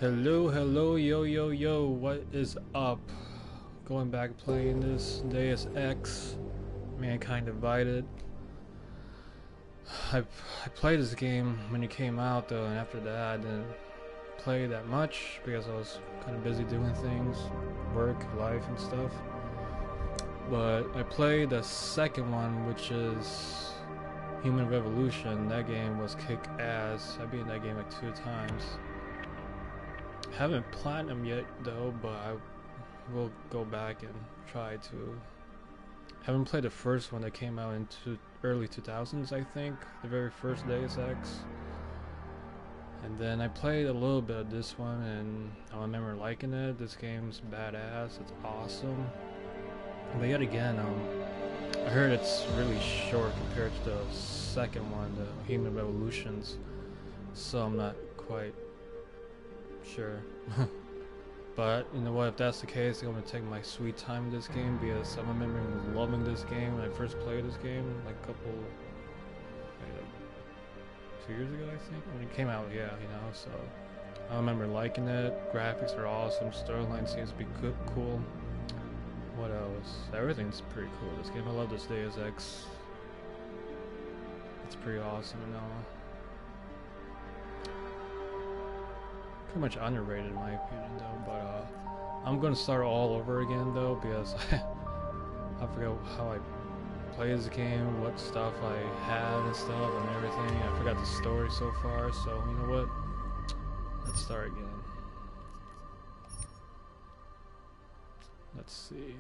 Hello, hello, yo, yo, yo, what is up? Going back playing this Deus Ex, Mankind Divided. I played this game when it came out though, and after that I didn't play that much because I was kind of busy doing things, work, life, and stuff. But I played the second one, which is Human Revolution. That game was kick ass. I beat that game like 2 times. Haven't platinum yet though, but I will go back and try to. Haven't played the first one that came out in early 2000s, I think, the very first Deus Ex. And then I played a little bit of this one, and I remember liking it. This game's badass. It's awesome. But yet again, I heard it's really short compared to the second one, the Human Revolutions. So I'm not quite sure. But you know what, if that's the case, I'm gonna take my sweet time with this game because I remember loving this game when I first played this game, like a couple, like 2 years ago, I think, when it came out. Yeah, you know. So I remember liking it. Graphics are awesome. Storyline seems to be cool. What else? Everything's pretty cool. This game, I love this Deus Ex. It's pretty awesome and all. Pretty much underrated in my opinion though, but I'm gonna start all over again though because I forgot how I play this game, what stuff I have and stuff and everything. I forgot the story so far, so you know what? Let's start again. Let's see.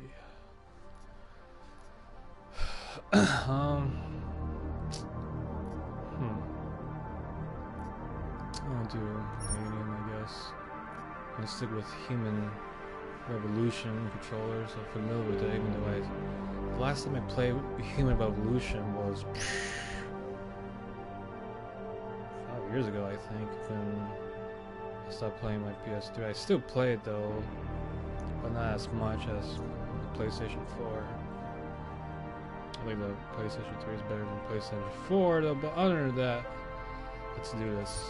I'll do medium, I guess. I'm gonna stick with Human Revolution controllers. I'm familiar with it, even though the last time I played Human Revolution was 5 years ago, I think, when I stopped playing my PS3. I still play it though, but not as much as the PlayStation 4. I think the PlayStation 3 is better than PlayStation 4 though, but other than that, let's do this.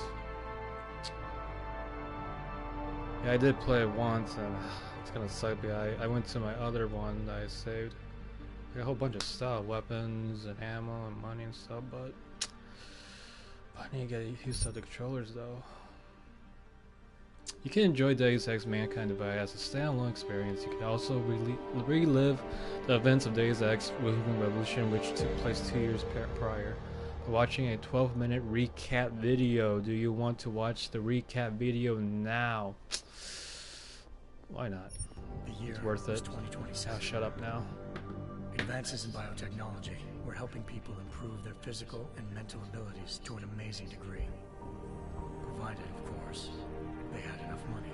Yeah, I did play it once, and it's kind of suck. I went to my other one that I saved. I got a whole bunch of stuff, weapons and ammo and money and stuff, but I need to get used to the controllers though. You can enjoy Deus Ex Mankind Divided as a standalone experience. You can also relive the events of Deus Ex Human Revolution, which took place 2 years prior. Watching a 12-minute recap video. Do you want to watch the recap video now? Why not? The year it's worth it. 2027. Shut up now. Advances in biotechnology were helping people improve their physical and mental abilities to an amazing degree. Provided, of course, they had enough money.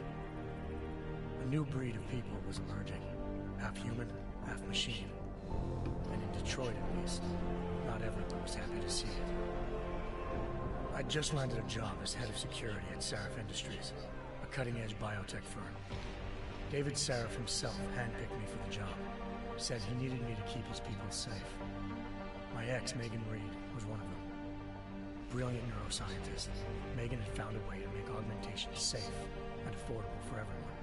A new breed of people was emerging. Half human, half machine. And in Detroit at least, not everyone was happy to see it. I'd just landed a job as head of security at Sarif Industries, a cutting-edge biotech firm. David Sarif himself handpicked me for the job. Said he needed me to keep his people safe. My ex, Megan Reed, was one of them. Brilliant neuroscientist, Megan had found a way to make augmentation safe and affordable for everyone.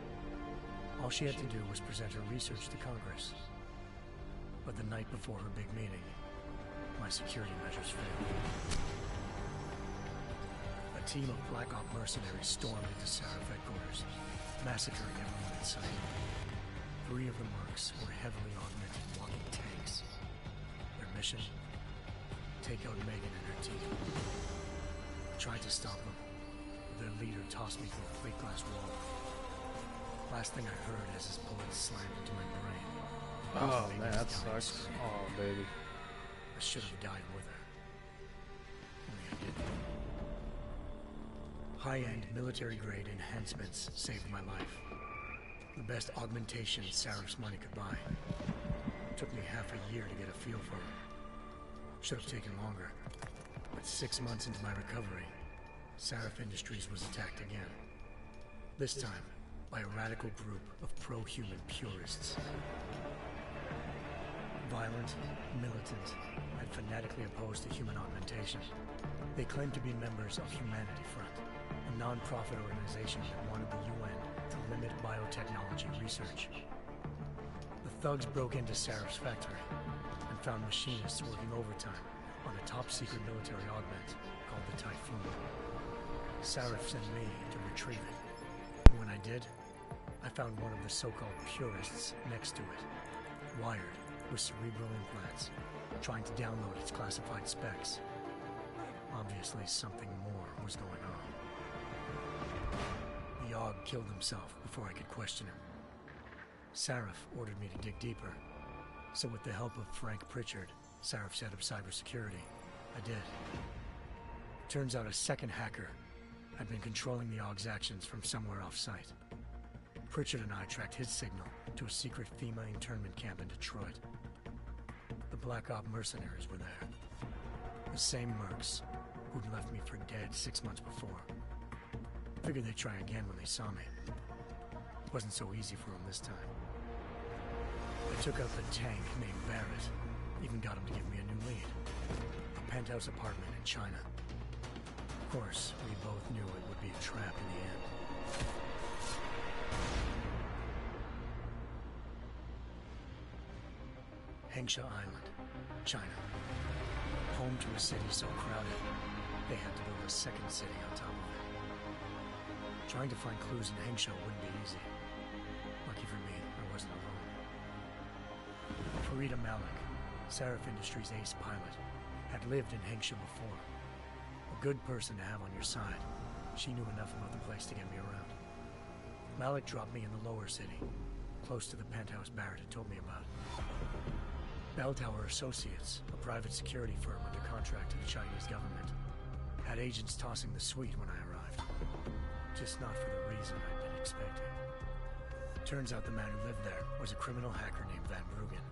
All she had to do was present her research to Congress. But the night before her big meeting, my security measures failed. A team of Black Op mercenaries stormed into Sarif headquarters, massacring everyone in sight. 3 of the mercs were heavily augmented walking tanks. Their mission? Take out Megan and her team. I tried to stop them, but their leader tossed me through a plate glass wall. Last thing I heard as his bullets slammed into my brain. Oh man, that sucks. Oh baby. I should have died with her. Only I didn't. High-end military-grade enhancements saved my life. The best augmentation Sarif's money could buy. Took me half a year to get a feel for her. Should have taken longer. But 6 months into my recovery, Sarif Industries was attacked again. This time, by a radical group of pro-human purists. Violent, militant, and fanatically opposed to human augmentation. They claimed to be members of Humanity Front, a non-profit organization that wanted the UN to limit biotechnology research. The thugs broke into Sarif's factory and found machinists working overtime on a top-secret military augment called the Typhoon. Sarif sent me to retrieve it. When I did, I found one of the so-called purists next to it, wired with cerebral implants, trying to download its classified specs. Obviously, something more was going on. The Aug killed himself before I could question him. Sarif ordered me to dig deeper, so with the help of Frank Pritchard, Sarif's head of cybersecurity, I did. Turns out a second hacker had been controlling the Aug's actions from somewhere off-site. Pritchard and I tracked his signal to a secret FEMA internment camp in Detroit. The Black Op mercenaries were there. The same mercs who'd left me for dead 6 months before. Figured they'd try again when they saw me. Wasn't so easy for them this time. I took out the tank named Barrett. Even got him to give me a new lead. A penthouse apartment in China. Of course, we both knew it would be a trap in the end. Hengsha Island, China. Home to a city so crowded, they had to build a second city on top of it. Trying to find clues in Hengsha wouldn't be easy. Lucky for me, I wasn't alone. Farida Malik, Sarif Industries' ace pilot, had lived in Hengsha before. A good person to have on your side. She knew enough about the place to get me around. Malik dropped me in the lower city, close to the penthouse Barrett had told me about. Bell Tower Associates, a private security firm under contract to the Chinese government, had agents tossing the suite when I arrived. Just not for the reason I'd been expecting. Turns out the man who lived there was a criminal hacker named Van Bruggen.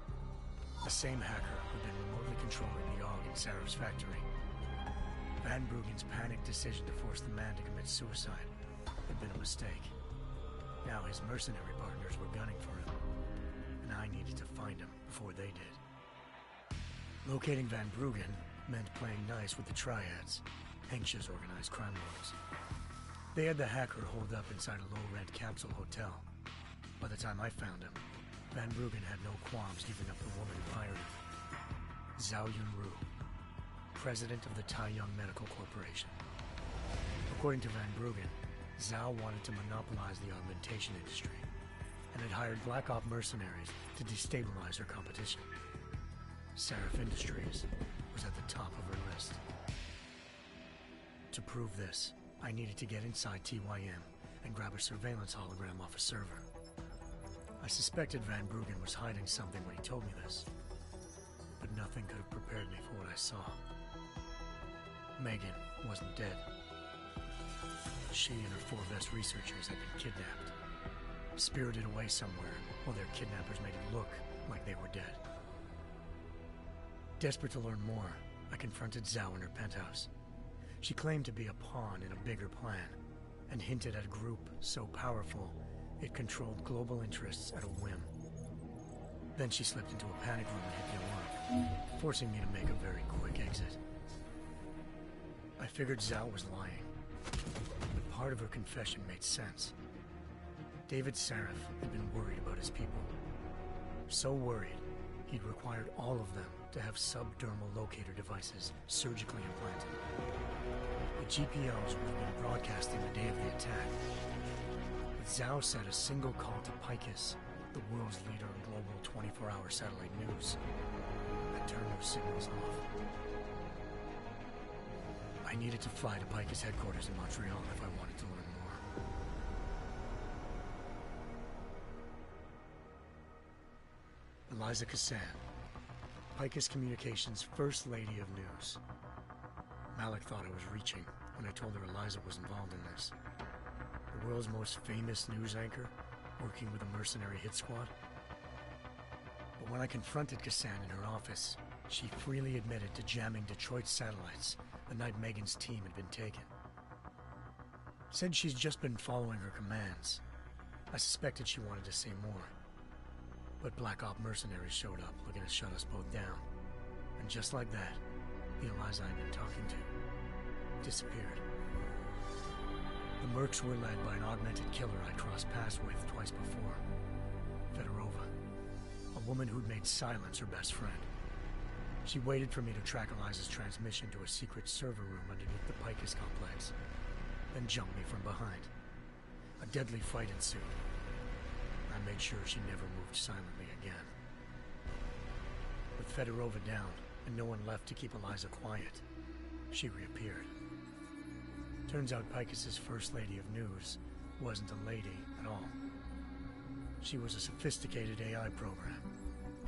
The same hacker who'd been remotely controlling the AUG in Sarif's factory. Van Bruggen's panicked decision to force the man to commit suicide had been a mistake. Now his mercenary partners were gunning for him, and I needed to find him before they did. Locating Van Bruggen meant playing nice with the Triads, Hengsha's organized crime lords. They had the hacker holed up inside a low-rent capsule hotel. By the time I found him, Van Bruggen had no qualms giving up the woman who hired him. Zhao Yunru, president of the Taiyang Medical Corporation. According to Van Bruggen, Zhao wanted to monopolize the augmentation industry and had hired Black Op mercenaries to destabilize her competition. Sarif Industries was at the top of her list. To prove this, I needed to get inside TYM and grab a surveillance hologram off a server. I suspected Van Bruggen was hiding something when he told me this, but nothing could have prepared me for what I saw. Megan wasn't dead. She and her 4 best researchers had been kidnapped, spirited away somewhere while their kidnappers made it look like they were dead. Desperate to learn more, I confronted Zhao in her penthouse. She claimed to be a pawn in a bigger plan, and hinted at a group so powerful it controlled global interests at a whim. Then she slipped into a panic room and hit the alarm, forcing me to make a very quick exit. I figured Zhao was lying, but part of her confession made sense. David Sarif had been worried about his people. So worried, he'd required all of them to have subdermal locator devices surgically implanted. The GPOs would have been broadcasting the day of the attack. But Zhao said a single call to Picus, the world's leader in global 24-hour satellite news, had turned those signals off. I needed to fly to Picus headquarters in Montreal if I wanted to learn more. Eliza Cassan, Picus Communications' First Lady of News. Malik thought I was reaching when I told her Eliza was involved in this. The world's most famous news anchor, working with a mercenary hit squad. But when I confronted Cassan in her office, she freely admitted to jamming Detroit satellites the night Megan's team had been taken. Said she's just been following her commands. I suspected she wanted to say more. But Black Op mercenaries showed up looking to shut us both down. And just like that, the Eliza I'd been talking to disappeared. The mercs were led by an augmented killer I'd crossed paths with twice before. Fedorova, a woman who'd made silence her best friend. She waited for me to track Eliza's transmission to a secret server room underneath the Picus complex, then jumped me from behind. A deadly fight ensued. I made sure she never moved silently again. With Fedorova down, and no one left to keep Eliza quiet, she reappeared. Turns out Picus's First Lady of News wasn't a lady at all. She was a sophisticated AI program,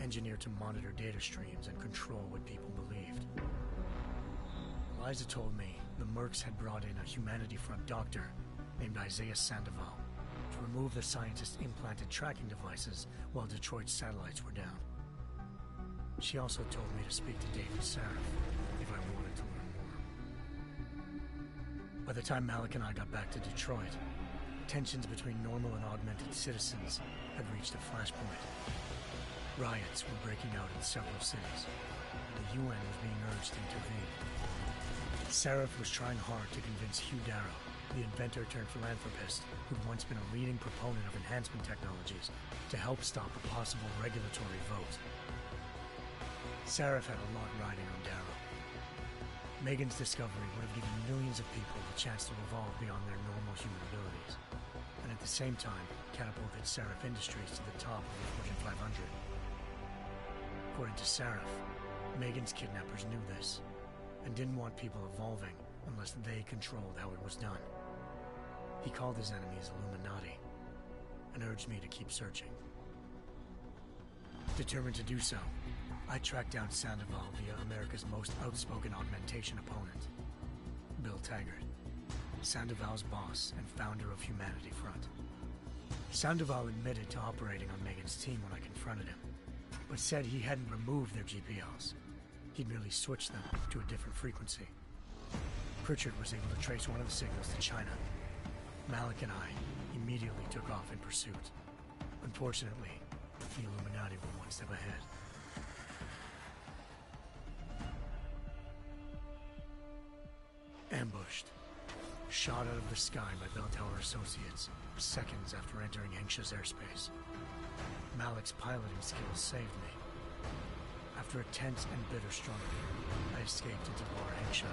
engineered to monitor data streams and control what people believed. Eliza told me the mercs had brought in a Humanity Front doctor named Isaiah Sandoval to remove the scientist's implanted tracking devices while Detroit's satellites were down. She also told me to speak to David Sarif if I wanted to learn more. By the time Malik and I got back to Detroit, tensions between normal and augmented citizens had reached a flashpoint. Riots were breaking out in several cities. The UN was being urged to intervene. Sarif was trying hard to convince Hugh Darrow, the inventor-turned-philanthropist who'd once been a leading proponent of enhancement technologies, to help stop a possible regulatory vote. Sarif had a lot riding on Darrow. Megan's discovery would have given millions of people the chance to evolve beyond their normal human abilities, and at the same time catapulted Sarif Industries to the top of the Fortune 500. According to Sarif, Megan's kidnappers knew this, and didn't want people evolving unless they controlled how it was done. He called his enemies Illuminati, and urged me to keep searching. Determined to do so, I tracked down Sandoval via America's most outspoken augmentation opponent, Bill Taggart, Sandoval's boss and founder of Humanity Front. Sandoval admitted to operating on Megan's team when I confronted him, but said he hadn't removed their GPLs. He'd merely switched them to a different frequency. Pritchard was able to trace one of the signals to China. Malik and I immediately took off in pursuit. Unfortunately, the Illuminati were one step ahead. Ambushed. Shot out of the sky by Bell Tower Associates, seconds after entering Hengsha's airspace. Malik's piloting skills saved me. After a tense and bitter struggle, I escaped into Lower Hengsha.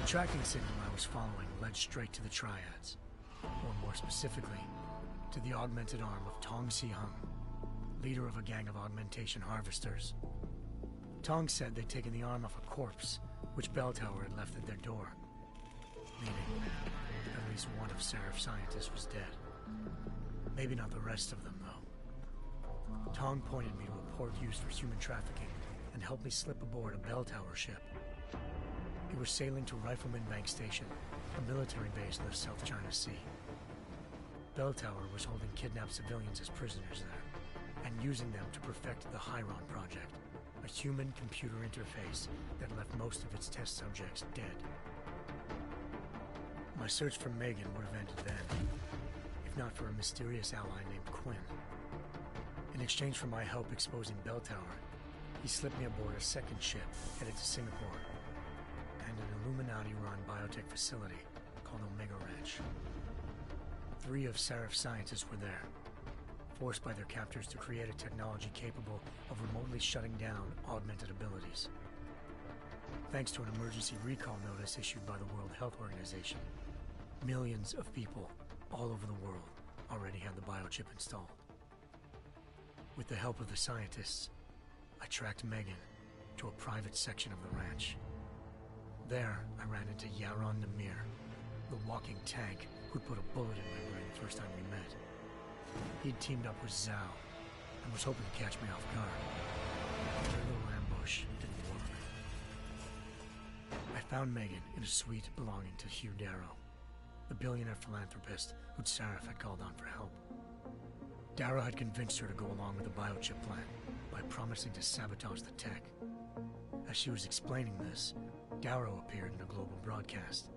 The tracking signal I was following led straight to the Triads, or more specifically, to the augmented arm of Tong Si-hung, leader of a gang of augmentation harvesters. Tong said they'd taken the arm off a corpse, which Bell Tower had left at their door, meaning at least one of Sarif's scientists was dead. Maybe not the rest of them, though. Tong pointed me to a port used for human trafficking and helped me slip aboard a Bell Tower ship. It was sailing to Rifleman Bank Station, a military base in the South China Sea. Bell Tower was holding kidnapped civilians as prisoners there, and using them to perfect the Hyron Project, a human-computer interface that left most of its test subjects dead. My search for Megan would have ended then, if not for a mysterious ally named Quinn. In exchange for my help exposing Bell Tower, he slipped me aboard a second ship headed to Singapore, and an Illuminati-run biotech facility called Omega Ranch. 3 of Sarif's scientists were there, forced by their captors to create a technology capable of remotely shutting down augmented abilities. Thanks to an emergency recall notice issued by the World Health Organization, millions of people all over the world already had the biochip installed. With the help of the scientists, I tracked Megan to a private section of the ranch. There, I ran into Yaron Namir, the walking tank who'd put a bullet in my brain the first time we met. He'd teamed up with Zhao and was hoping to catch me off guard. Their little ambush didn't work. I found Megan in a suite belonging to Hugh Darrow, the billionaire philanthropist who'd Sarif had called on for help. Darrow had convinced her to go along with the biochip plan by promising to sabotage the tech. As she was explaining this, Darrow appeared in a global broadcast,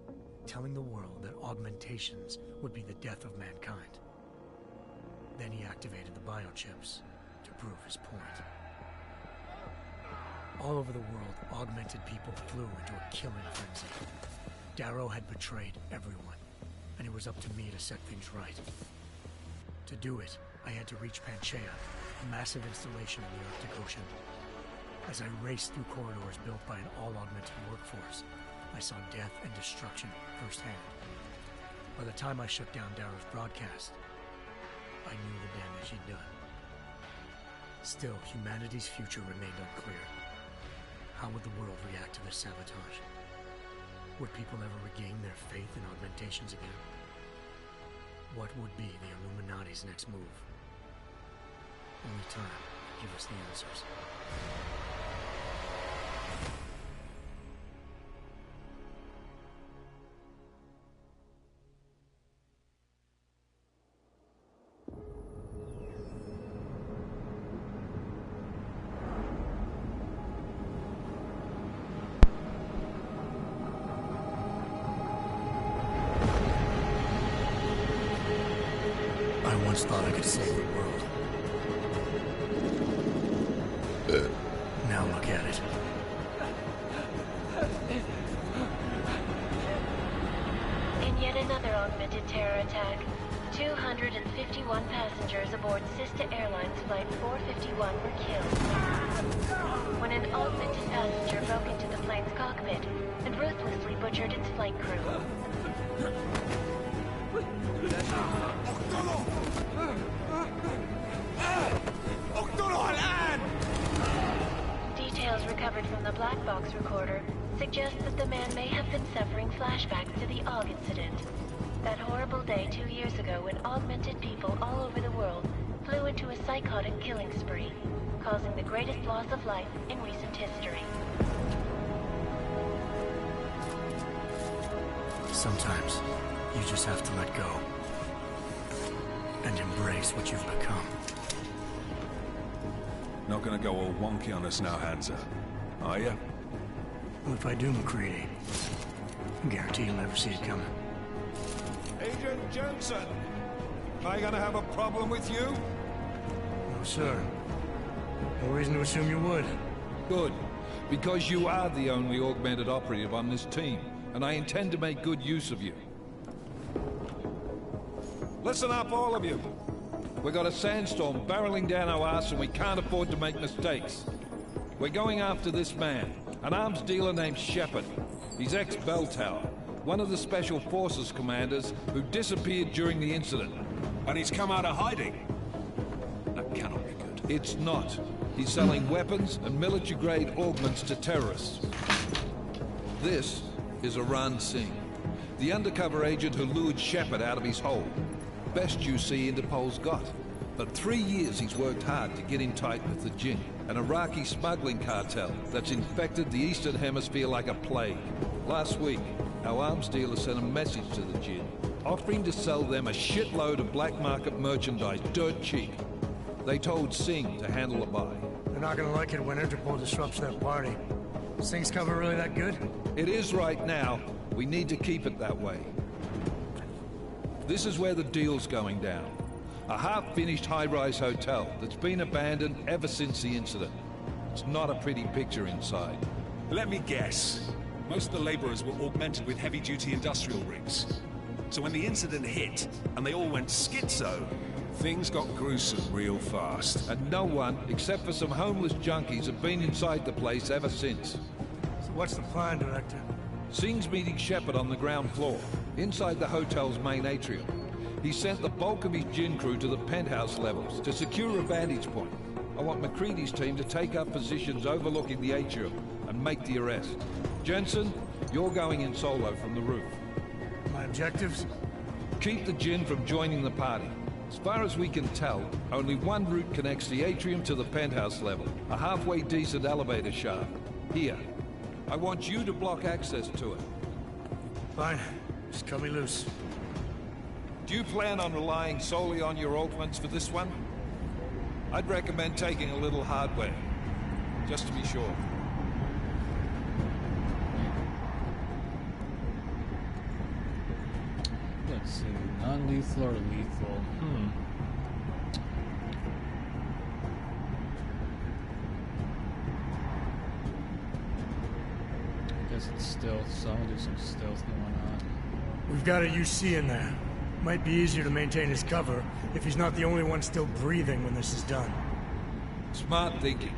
telling the world that augmentations would be the death of mankind. Then he activated the biochips to prove his point. All over the world, augmented people flew into a killing frenzy. Darrow had betrayed everyone, and it was up to me to set things right. To do it, I had to reach Panchaea, a massive installation in the Arctic Ocean. As I raced through corridors built by an all-augmented workforce, I saw death and destruction firsthand. By the time I shut down Darrow's broadcast, I knew the damage he'd done. Still, humanity's future remained unclear. How would the world react to this sabotage? Would people ever regain their faith in augmentations again? What would be the Illuminati's next move? Only time will give us the answers. I once thought I could save the world. Now look at it. In yet another augmented terror attack, 251 passengers aboard Sister Airlines Flight 451 were killed when an augmented passenger broke into the plane's cockpit and ruthlessly butchered its flight crew. Details recovered from the black box recorder suggest that the man may have been suffering flashbacks to the AUG incident. That horrible day 2 years ago when augmented people all over the world flew into a psychotic killing spree, causing the greatest loss of life in recent history. Sometimes, you just have to let go. And embrace what you've become. Not gonna go all wonky on us now, Hansa, are you? Well, if I do, McCready, I guarantee you'll never see it coming. Agent Jensen! Am I gonna have a problem with you? No, sir. No reason to assume you would. Good. Because you are the only augmented operative on this team, and I intend to make good use of you. Listen up, all of you. We got a sandstorm barreling down our arse and we can't afford to make mistakes. We're going after this man, an arms dealer named Shepard. He's ex-Bell Tower, one of the Special Forces commanders who disappeared during the incident. And he's come out of hiding. That cannot be good. It's not. He's selling weapons and military-grade augments to terrorists. This is Aran Singh, the undercover agent who lured Shepard out of his hole. Best you see Interpol's got. For 3 years he's worked hard to get in tight with the Jinn, an Iraqi smuggling cartel that's infected the Eastern Hemisphere like a plague. Last week, our arms dealer sent a message to the Jinn, offering to sell them a shitload of black market merchandise dirt cheap. They told Singh to handle the buy. They're not gonna like it when Interpol disrupts their party. Singh's cover really that good? It is right now. We need to keep it that way. This is where the deal's going down. A half-finished high-rise hotel that's been abandoned ever since the incident. It's not a pretty picture inside. Let me guess. Most of the laborers were augmented with heavy-duty industrial rigs. So when the incident hit, and they all went schizo, things got gruesome real fast. And no one, except for some homeless junkies, have been inside the place ever since. So what's the plan, Director? Singh's meeting Shepard on the ground floor, inside the hotel's main atrium. He sent the bulk of his Jinn crew to the penthouse levels to secure a vantage point. I want McCready's team to take up positions overlooking the atrium and make the arrest. Jensen, you're going in solo from the roof. My objectives? Keep the Jinn from joining the party. As far as we can tell, only one route connects the atrium to the penthouse level, a halfway decent elevator shaft. Here. I want you to block access to it. Fine. Just cut me loose. Do you plan on relying solely on your augments for this one? I'd recommend taking a little hardware, just to be sure. Let's see, non-lethal or lethal? Guess it's stealth, so I'll do some stealth going on. We've got a UC in there. Might be easier to maintain his cover if he's not the only one still breathing when this is done. Smart thinking.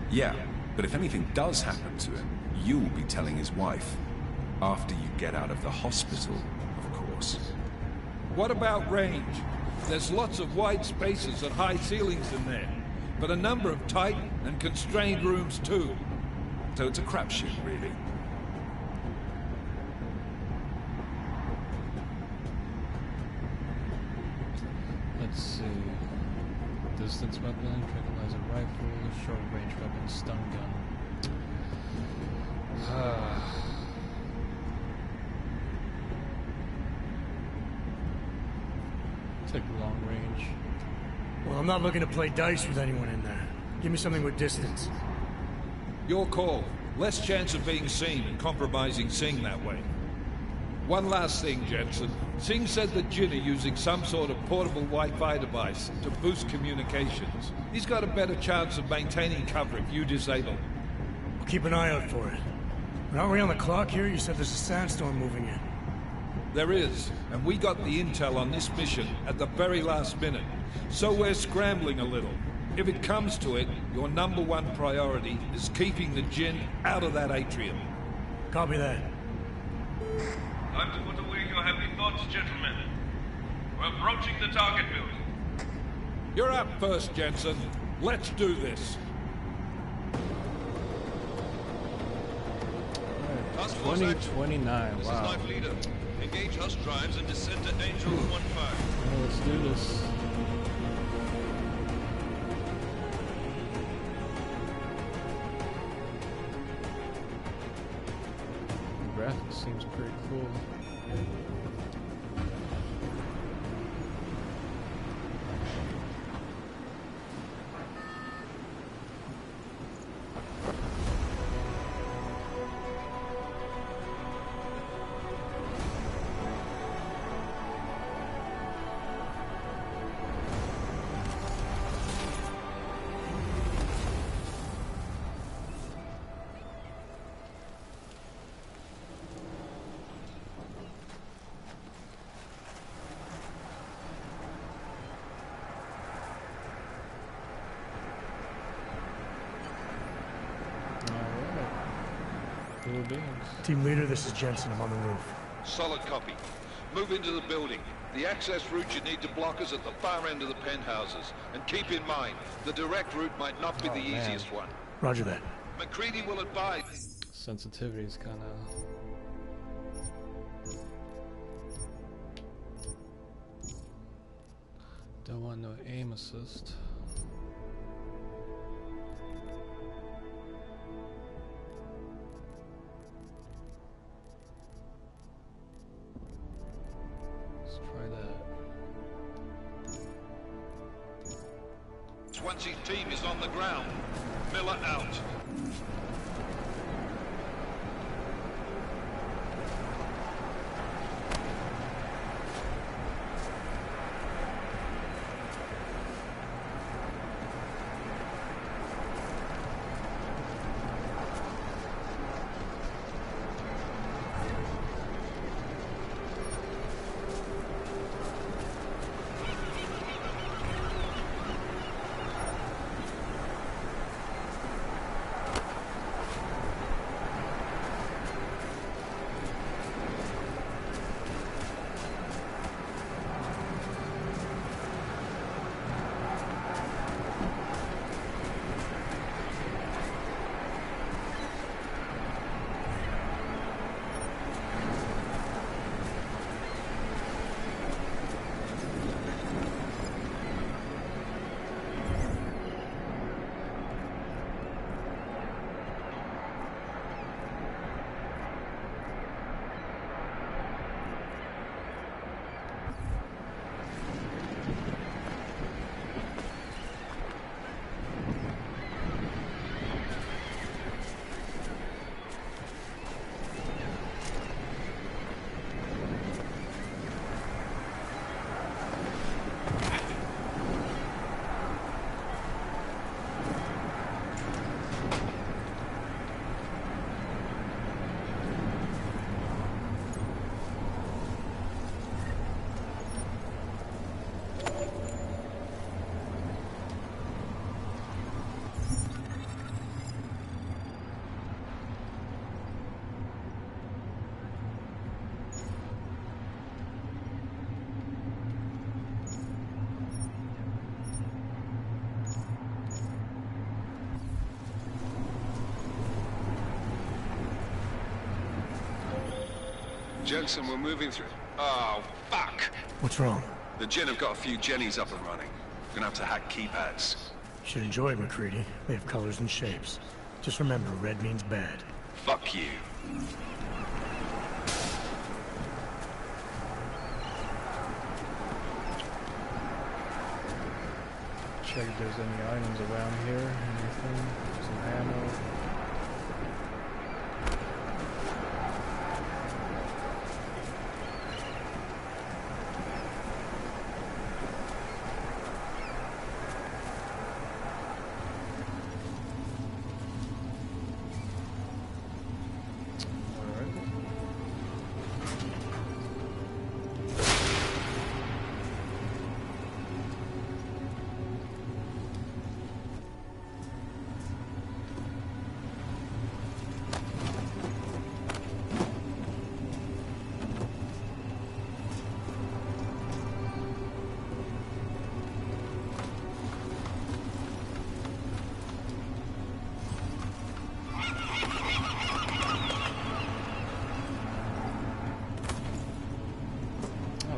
Yeah, but if anything does happen to him, you'll be telling his wife. After you get out of the hospital, of course. What about range? There's lots of wide spaces and high ceilings in there, but a number of tight and constrained rooms too. So it's a crapshoot, really. Let's see. Distance weapon, tranquilizer rifle, short range weapon, stun gun. Take long range. Well, I'm not looking to play dice with anyone in there. Give me something with distance. Your call. Less chance of being seen and compromising Singh that way. One last thing, Jensen. Singh said that Jin are using some sort of portable Wi-Fi device to boost communications. He's got a better chance of maintaining cover if you disable it. I'll keep an eye out for it. But aren't we on the clock here? You said there's a sandstorm moving in. There is, and we got the intel on this mission at the very last minute. So we're scrambling a little. If it comes to it, your #1 priority is keeping the Jinn out of that atrium. Copy that. Time to put away your heavy thoughts, gentlemen. We're approaching the target building. You're up first, Jensen. Let's do this. Task Force action. 2029, This wow. is Life Leader. Engage Hush drives and descend to Angel 1-5. Well, let's do this. The graphics seems pretty cool. Cool beings. Team leader, this is Jensen. I'm on the roof. Solid copy. Move into the building. The access route you need to block is at the far end of the penthouses. And keep in mind, the direct route might not be the man. easiest one. Roger that. McCready will advise. Sensitivity is kind of... Don't want no aim assist. Let's try that. Swansea's team is on the ground. Miller out. Jensen, we're moving through... Oh, fuck! What's wrong? The Gen have got a few Jennies up and running. Gonna have to hack keypads. Should enjoy it, McCready. They have colors and shapes. Just remember, red means bad. Fuck you. Check if there's any items around here. Anything? Some ammo.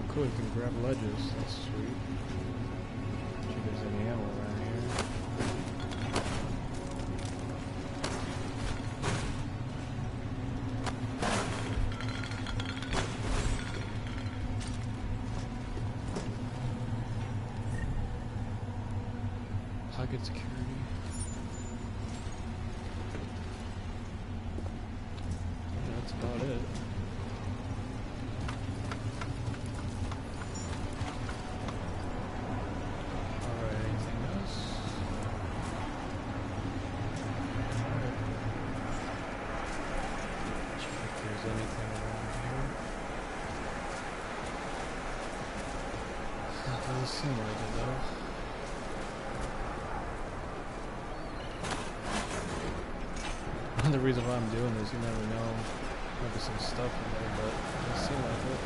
Cool, you can grab ledges. That's sweet. See if there's any ammo around here. Pocket security. That's about it. Doesn't seem like it though. The reason why I'm doing this, you never know. Might be some stuff in there, but it doesn't seem like it.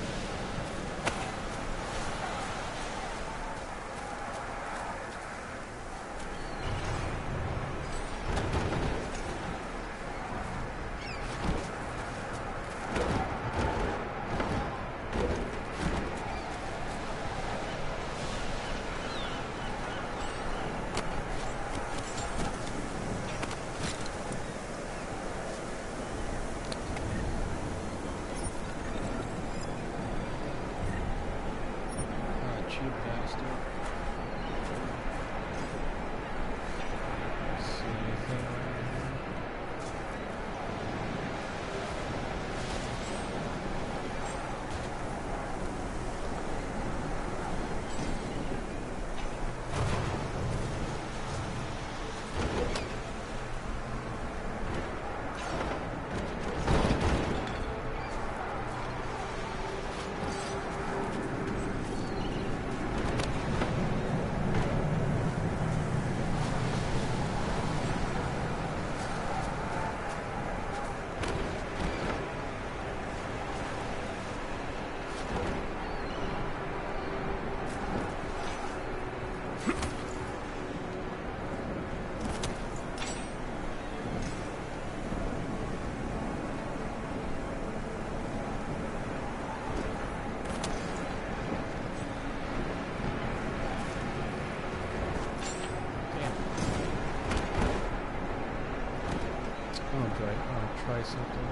You bastard. See anything around here? I'll try something.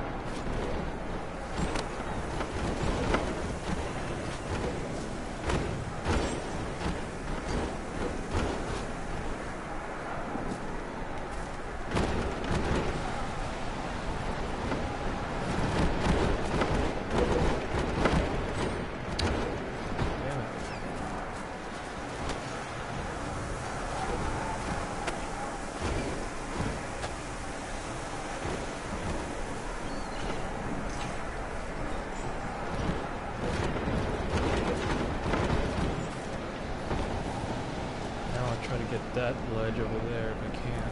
Try to get that ledge over there if I can.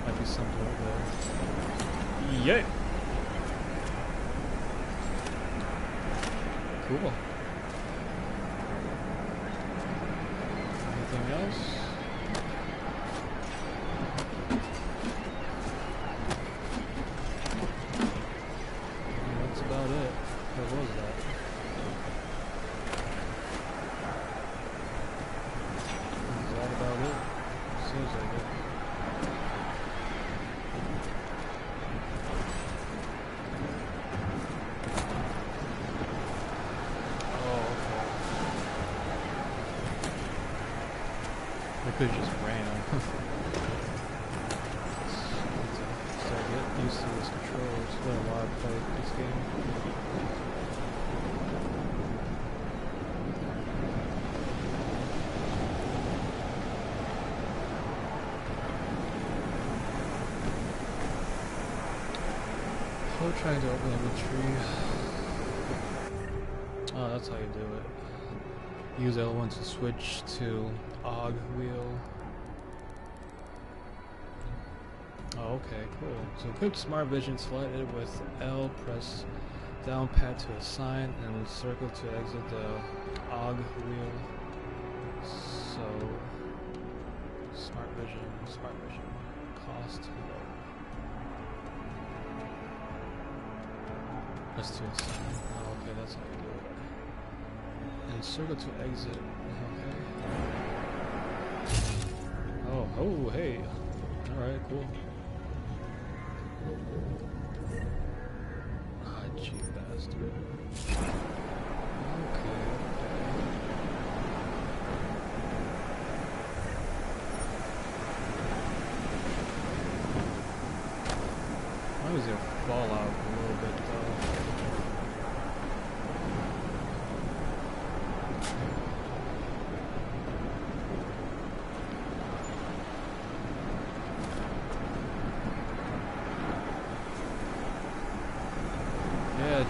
Might be something over there. Yay! Cool. Anything else? That's about it. I could have just ran. So I get used to this controller. It's been a while to play this game. So trying to open inventory. Oh, that's how you do it. Use L1 to switch to AUG wheel. Oh, okay, cool. So equip smart vision selected with L, press down pad to assign, and circle to exit the AUG wheel. So, smart vision, cost low. Press to assign. Oh, okay, that's how you do it. And circle to exit. Okay. Oh, hey. Alright, cool. Ah, cheap bastard. Okay. Why was there fallout a little bit though?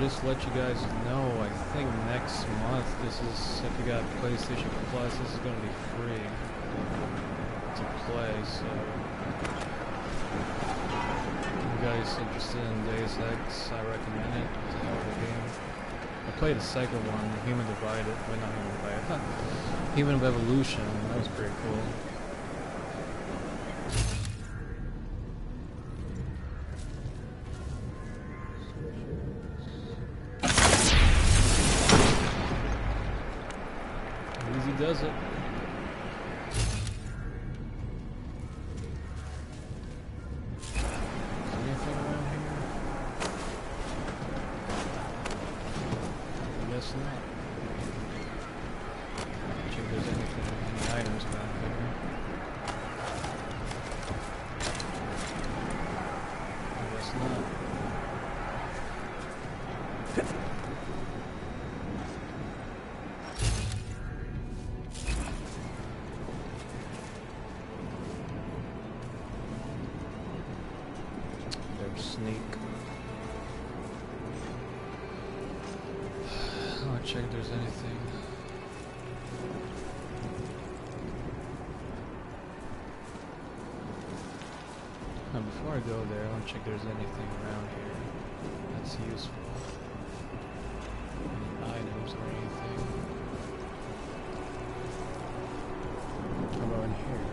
Just let you guys know, I think next month, this is, if you got PlayStation Plus, this is going to be free to play, so if you guys interested in Deus Ex, I recommend it. It's a hell of a game. I played the second one, Human Divided, well, not Human Divided, Human Evolution, that was pretty cool. Does it? Anything around here? I guess not. Check if there's anything, any items back there. I guess not. Sneak. I'll check if there's anything. Now before I go there, I'll check if there's anything around here that's useful. Any items or anything. How about in here?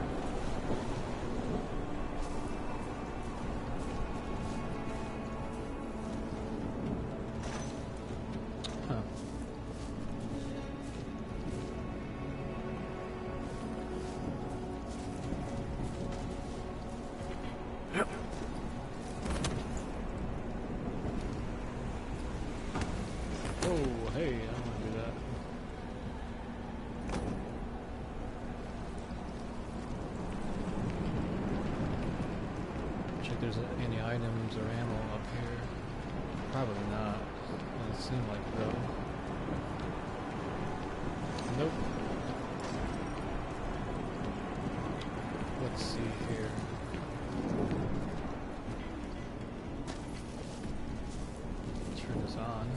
Oh, hey, I don't want to do that. Check if there's any items or ammo up here. Probably not. Doesn't seem like it though. Nope. Let's see here. Turn this on.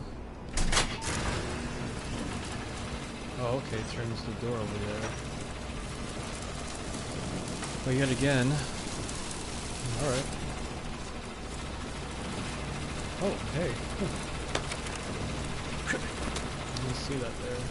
Oh, okay, turns the door over there. But yet again. Alright. Oh, hey. You see that there.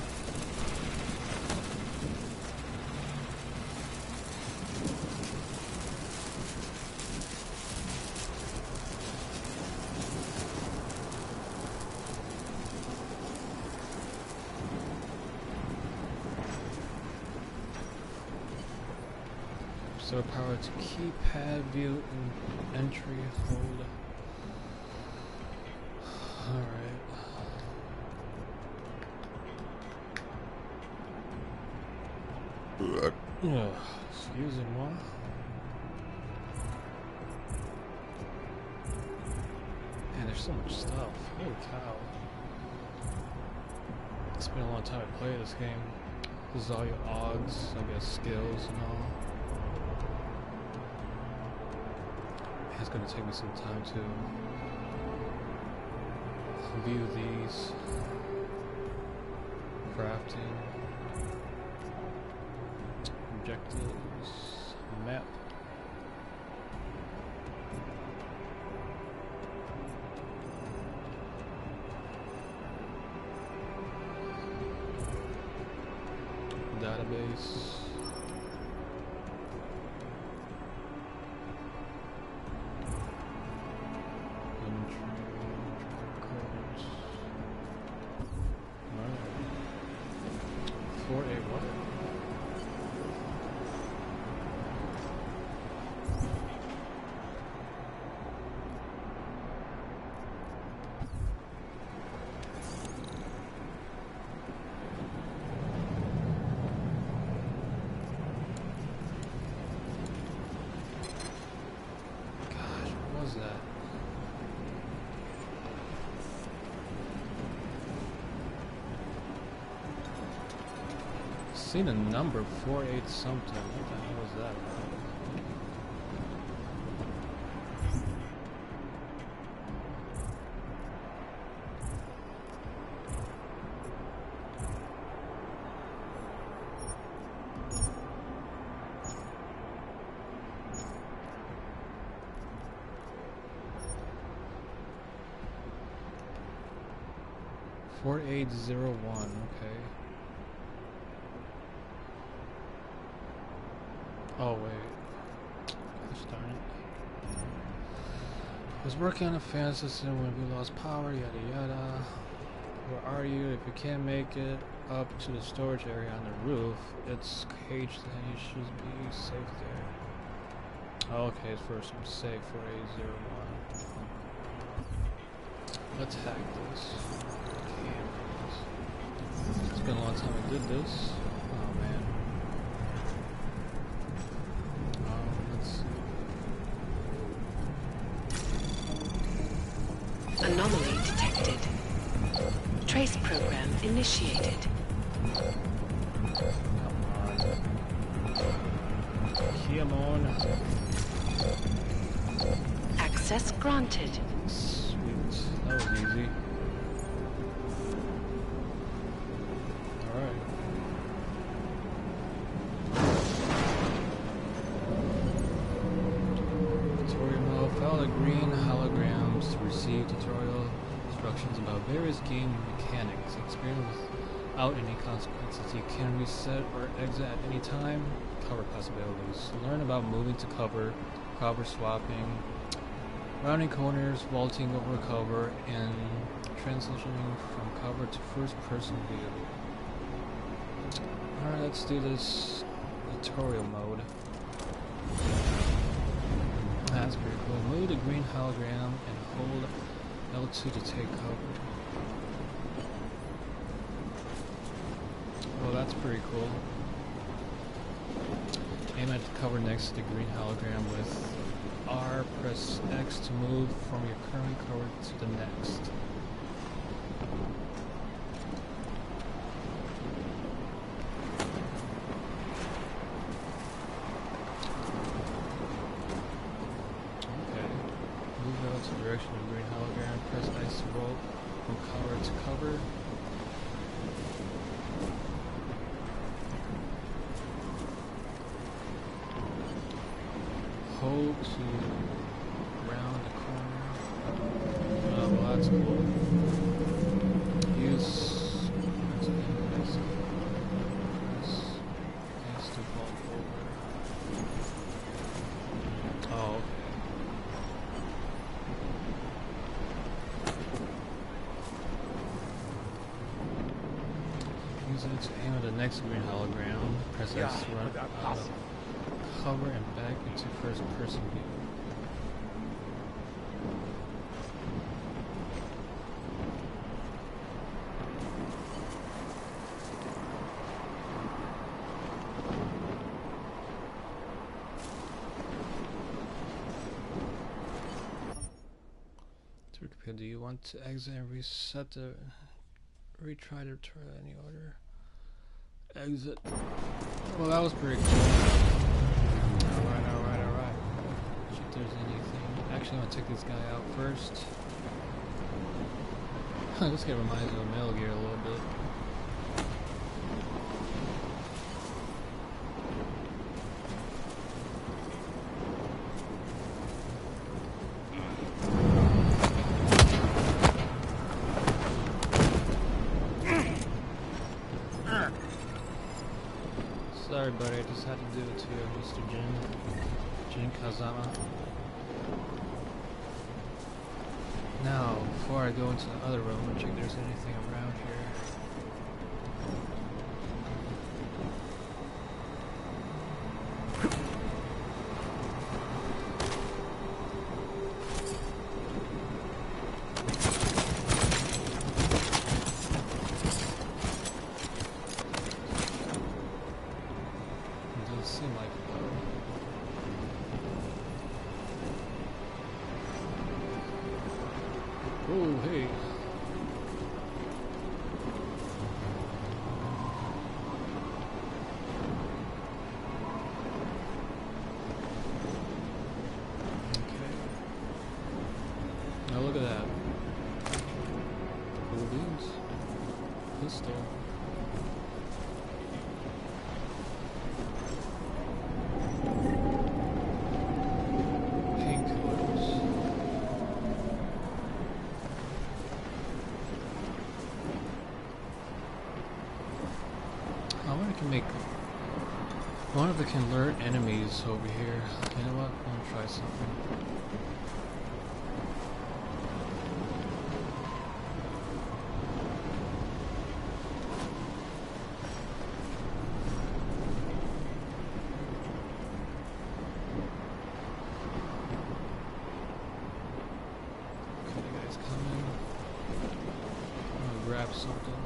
Restore power to keypad, view, and entry, hold. Alright. Excusez-moi. Man, there's so much stuff. Holy cow. It's been a long time I played this game. This is all your odds, I guess, skills and all. It's gonna take me some time to view these. Crafting. Objectives. Map. Database. Codes. Alright. 4A what? That seen a number 48 something. What the hell was that about? Four 4801, okay. Oh wait. Gosh darn it. Was working on a fan system when we lost power, yada yada. Where are you? If you can't make it up to the storage area on the roof, it's caged, then you should be safe there. Oh, okay, it's for some safe 4801. Let's hack this. It's been a long time I did this. Oh man. Let's see. Anomaly detected. Trace program initiated. Come on. Access granted. Sweet. That was easy. Alright. Tutorial mode. Follow the green holograms to receive tutorial instructions about various game mechanics. Experience without any consequences. You can reset or exit at any time. Cover possibilities. Learn about moving to cover swapping, rounding corners, vaulting over cover, and transitioning from cover to first-person view. Alright, let's do this tutorial mode. That's pretty cool. Move the green hologram and hold L2 to take cover. Well, that's pretty cool. Aim at the cover next to the green hologram with R. Press X to move from your current cover to the next. Okay. Move out to the direction of the green hologram. Press X to roll from cover to cover. Hold to round the corner. Oh, well, that's cool. Use to vault over. Oh, okay. Use it to aim at the next green hologram. Press X to run out of cover and back into first person view. Veronica, do you want to exit and reset the... retry to return any order? Exit. Well, that was pretty cool. Alright. See if there's anything. Actually, I'm gonna take this guy out first. This guy reminds me of Metal Gear a little bit. Sorry, buddy, I just had to do it to you, Mr. Jin Kazama. Now, before I go into the other room, I'll check if there's anything around here. Oh, hey. Okay. Now look at that. Cool beans. Pistol. I wonder if I can lure enemies over here. You know what? I'm gonna try something. Okay, guys, coming. I'm gonna grab something.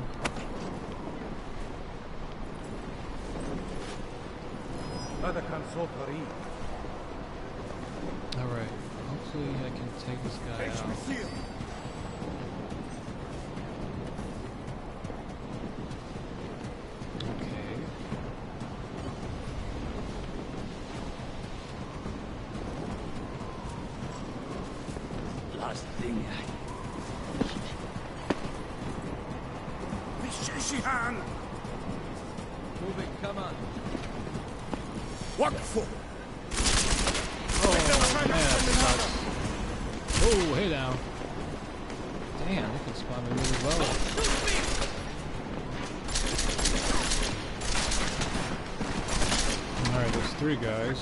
Alright, hopefully I can take this guy out. Okay. Last thing. Move it, come on. What for? Oh, man, that sucks. Oh, hey now. Damn, they can spot me really well. Alright, there's 3 guys.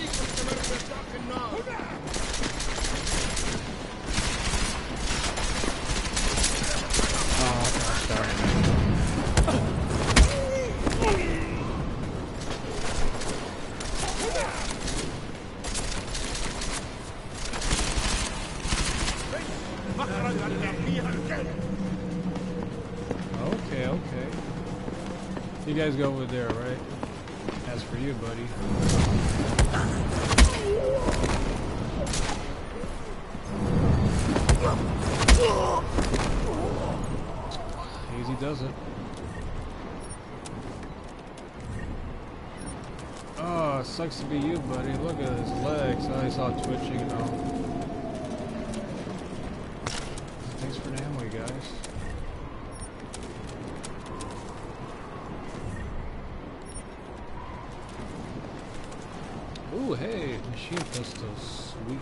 Oh, gosh darn it. Okay. You guys go over there, right? As for you, buddy. Easy does it. Oh, it sucks to be you, buddy. Look at his legs. I saw twitching and all. Thanks for the ammo, you guys. Ooh, hey, machine pistols, sweet.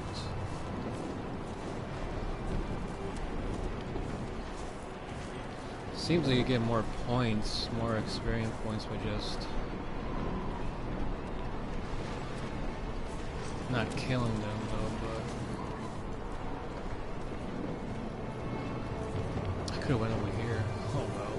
Seems like you get more points, more experience points by just not killing them, though, but I could have went over here. Oh well.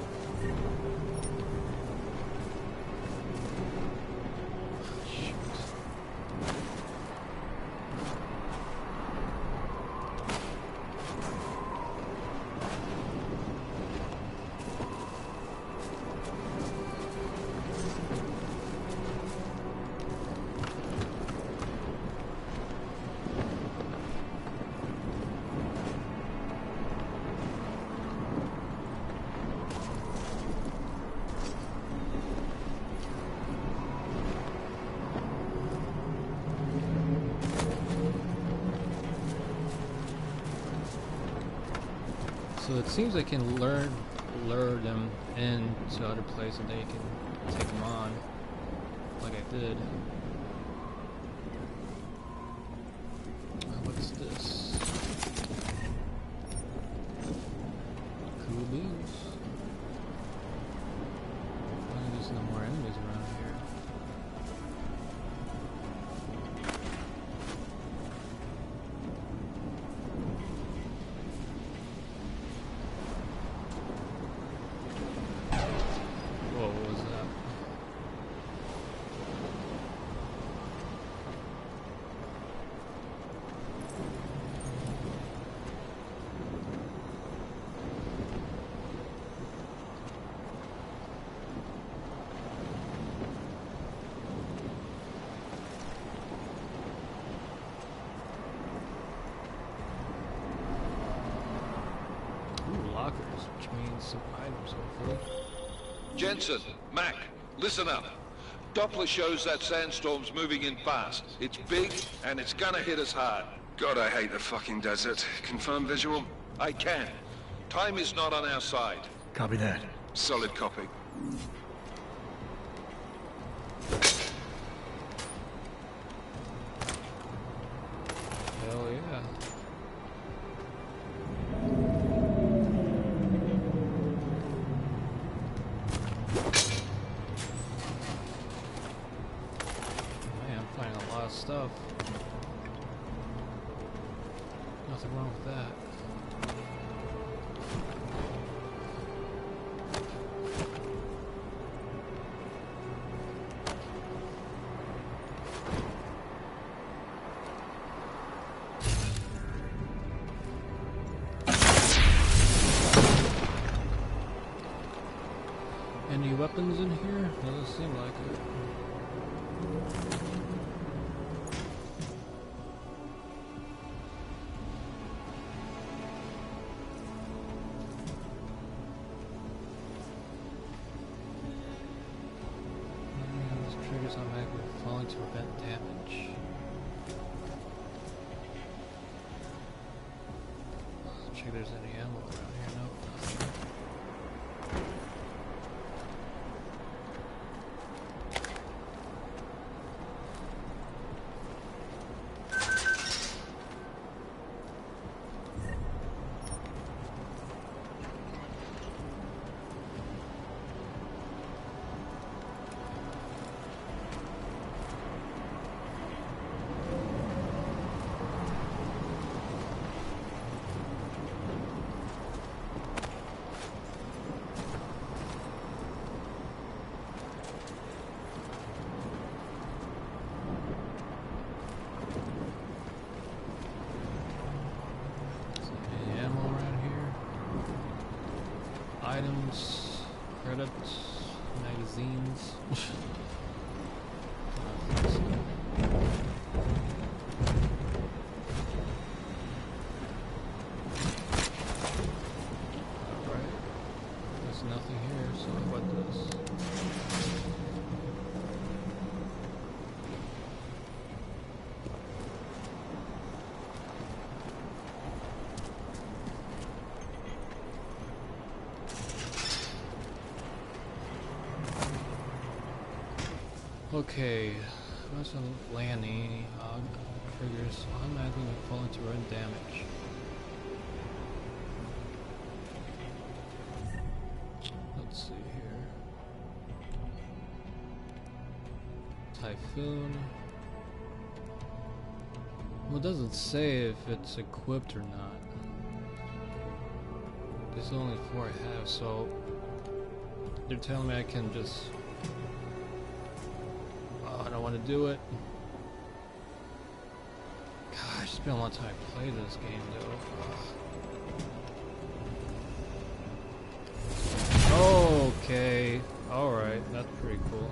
So it seems I can lure them into other places and they can take them on, like I did. What is this? Cool beans. There's no more enemies around here. Whoa, what was that? Ooh, lockers, which means some items, hopefully. Jensen, Mac, listen up. Doppler shows that sandstorm's moving in fast. It's big, and it's gonna hit us hard. God, I hate the fucking desert. Confirm visual? I can. Time is not on our side. Copy that. Solid copy. Hell yeah. Man, I'm finding a lot of stuff. Nothing wrong with that. Any weapons in here? Doesn't seem like it. This triggers automatically falling to prevent damage. Check if there's any ammo around here. Nope. Any ammo around here? Items, credits, magazines. Alright. There's nothing here, so what does? Okay, once I'm landing, triggers automatically fall into run damage. Let's see here. Typhoon. Well, it doesn't say if it's equipped or not. There's only 4 I have, so they're telling me I can just. I don't want to do it. Gosh, it's been a long time I played this game, though. Okay, alright, that's pretty cool.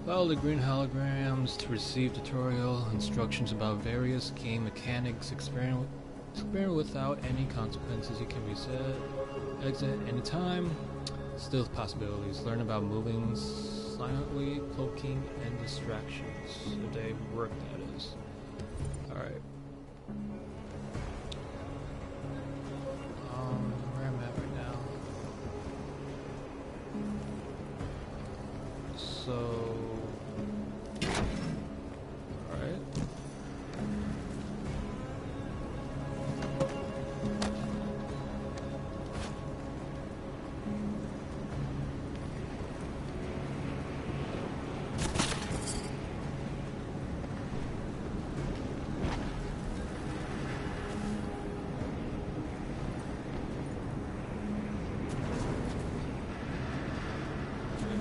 Follow the green holograms to receive tutorial instructions about various game mechanics. Experiment without any consequences. You can reset, exit anytime. Stealth possibilities. Learn about moving silently, cloaking, and distractions. If they work, that is. Alright. So, alright.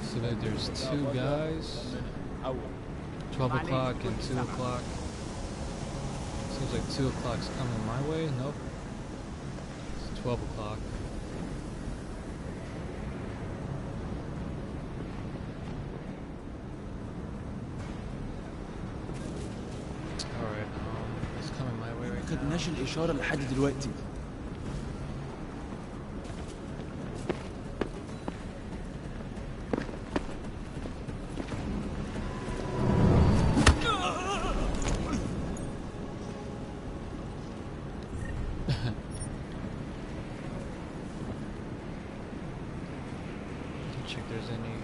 So that there's two guys, 12 o'clock and 2 o'clock. Seems like 2 o'clock's coming my way. Nope. It's 12 o'clock. Alright, it's coming my way right now. خدناش الإشارة لحد دلوقتي. Check there's any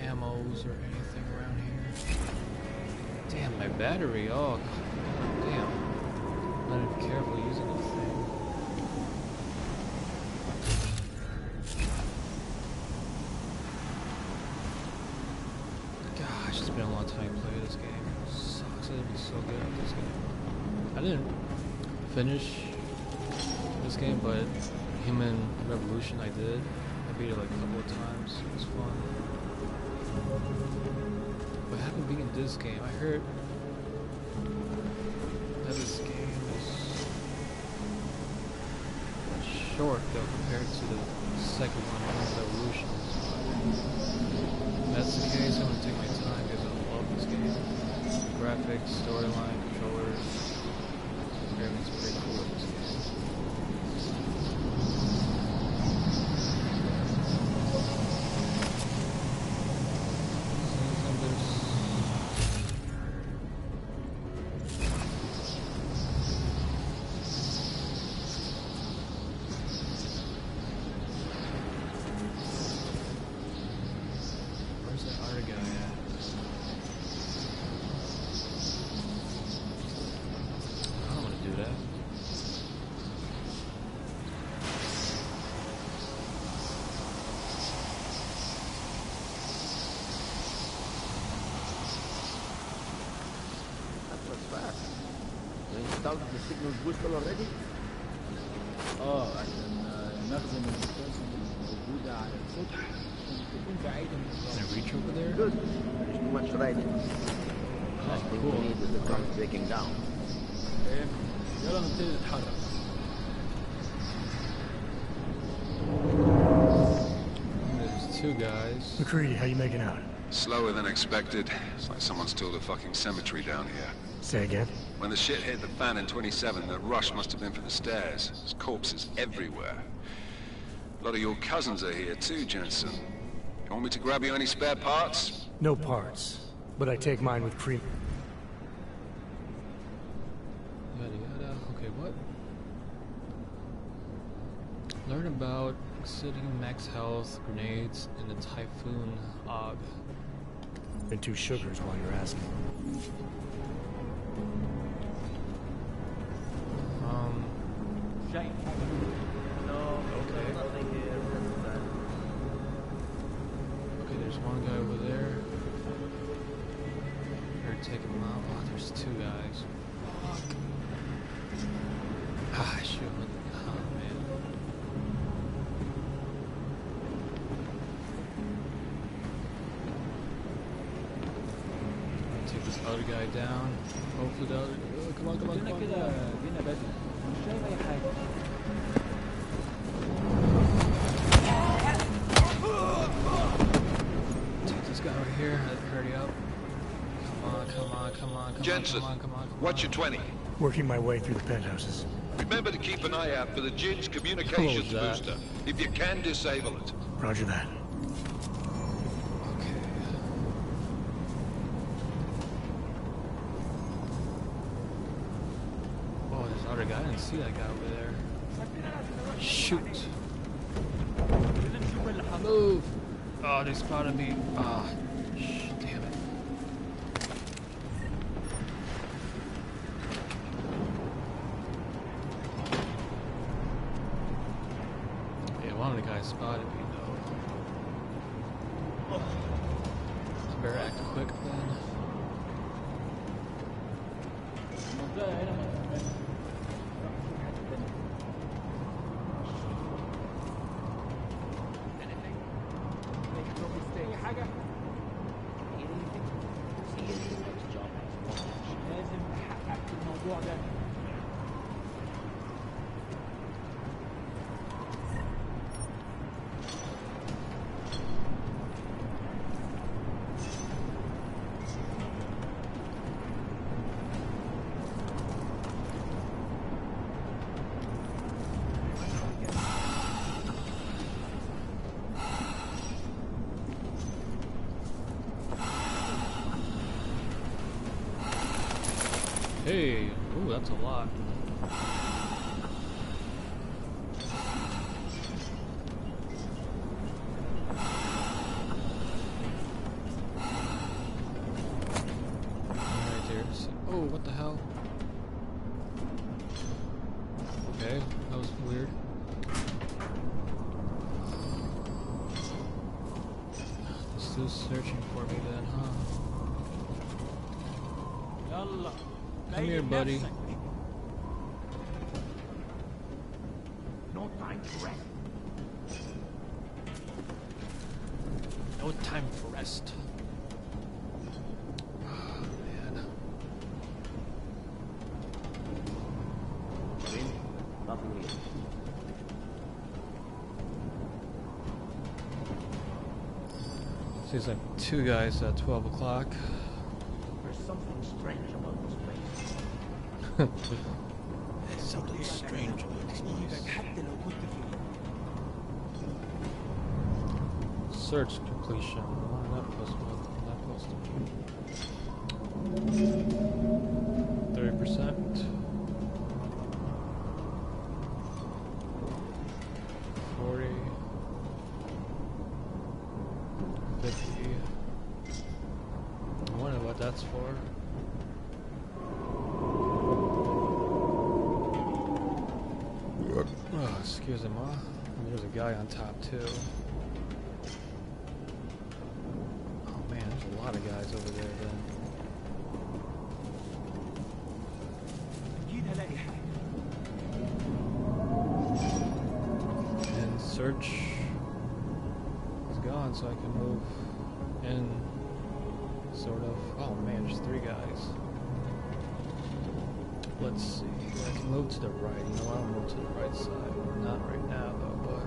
ammos or anything around here. Damn, my battery. Oh, damn. Not even careful using the thing. Gosh, it's been a long time to play this game. It sucks. I've been so good at this game. I didn't finish this game, but Human Revolution I did. I beat it like a couple of times. It was fun. But I haven't beaten this game. I heard that this game is short though compared to the second one, Human Revolution. If that's the case, I'm gonna take my time because I love this game. Graphics, storyline, controllers, everything's pretty cool in this game. Where's that other guy at? I don't want to do that. That was fast. You installed the signal booster already? عشان نخزن الرصاص الموجودة على السطح تكون بعيدة من Can I الضوء. reach over there? Good. There's too much riding. Last thing we need is the trunk breaking down. إيه؟ يلا نبتدي نتحرك. There's two guys. McCready, how you making out? Slower than expected. It's like someone's tilled a fucking cemetery down here. Say again? When the shit hit the fan in 27, the rush must have been for the stairs. There's corpses everywhere. A lot of your cousins are here too, Jensen. You want me to grab you any spare parts? No parts, but I take mine with cream. Yada yada. Okay, what? Learn about exiting max health, grenades, and the Typhoon Og. And 2 sugars while you're asking. Okay, there's one guy over there. Better take him out. Oh, there's 2 guys. Fuck. Ah, I should have. Oh, man. Take this other guy down. Hopefully the other. Oh, come on, come on, come on. كده جينا بدري. مش شايف أي حاجة. Take this guy over here. Hurry up. Come on, come on, come on, come Jensen, on, come on, come on. what's your 20? Working my way through the penthouses. Remember to keep an eye out for the JID's communications that? booster. If you can, disable it. Roger that. Okay. Oh, there's another guy. I didn't see that guy over there. Shoot. Move. Oh, they spotted me. Ah, damn it. Yeah, one of the guys spotted me though. I better act quick then. المنطقة هنا مقفولة. أي حاجة؟ لازم نحقق في الموضوع ده. Hey, ooh, that's a lot. Right there. Oh, what the hell? Okay, that was weird. Still searching for me then, huh? يلا. Come here, buddy. No time to rest. No time for rest. Oh, man. Seems like two guys at 12 o'clock. There's something strange about this place. There's something strange about this place. حتى لو كنت فيه. Search completion. Not possible. Not possible. 30%. 40. 50. I wonder what that's for. Oh, excuse me, Ma. There's a guy on top too. Oh man, there's a lot of guys over there then. أكيد هلاقي حاجة. And search is gone, so I can move in, sort of. Oh man, there's three guys. Let's see. I can move to the right. No, I don't move to the right side. Not right now, though, but.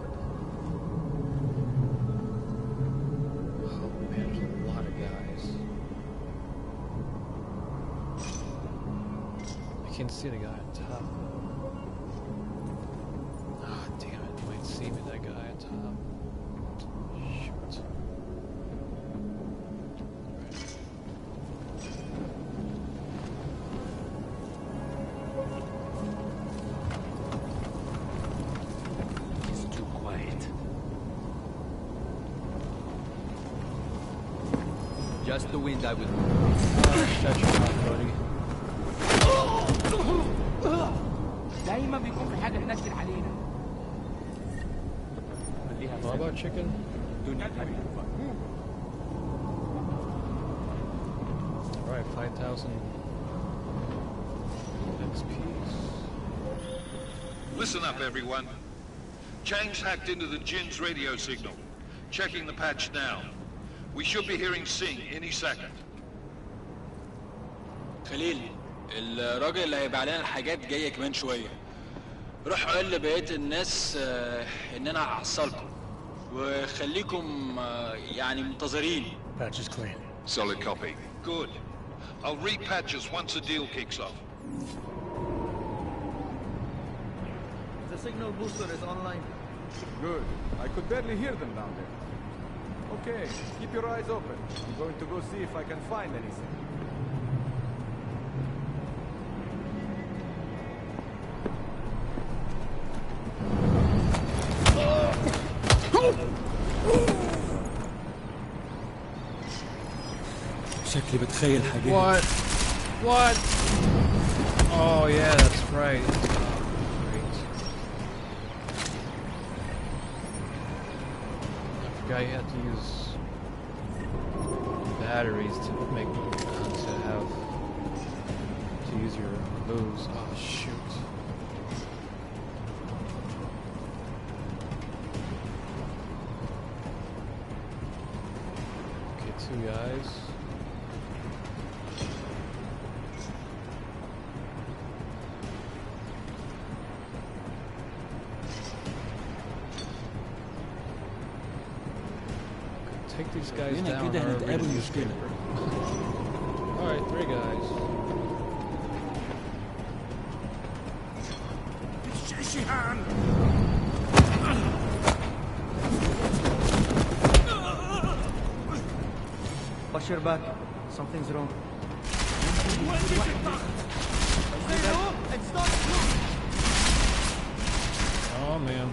Oh man, there's a lot of guys. I can't see the guy on top. Ah, damn it. You might see me, that guy on top. Shoot. It's too quiet. Just the wind, I will. Shut your mouth, buddy. دايما بيكون في حاجة تنكد علينا. خليها What about chicken? Alright, 5,000 XP. Listen up, everyone. Chang's hacked into the Jin's radio signal. Checking the patch now. We should be hearing Sing any second. خليل، الراجل اللي هيبقى علينا الحاجات جاية كمان شوية. روح قول لبقية الناس ان انا هحصلكم وخليكم يعني منتظرين. Patch is clean. Solid copy. Good. I'll repatch us once the deal kicks off. The signal booster is online. Good. I could barely hear them down there. Okay, keep your eyes open. I'm going to go see if I can find anything. بتخيل حاجات. What? What? Oh yeah, that's right. Great. I forgot you had to use batteries to make to have to use your moves. Oh shoot. Okay, 2 guys. Take these guys هنا down. كده or we're هنتقابل gonna مشكلة. Alright, 3 guys. Watch your back. Something's wrong. Oh man.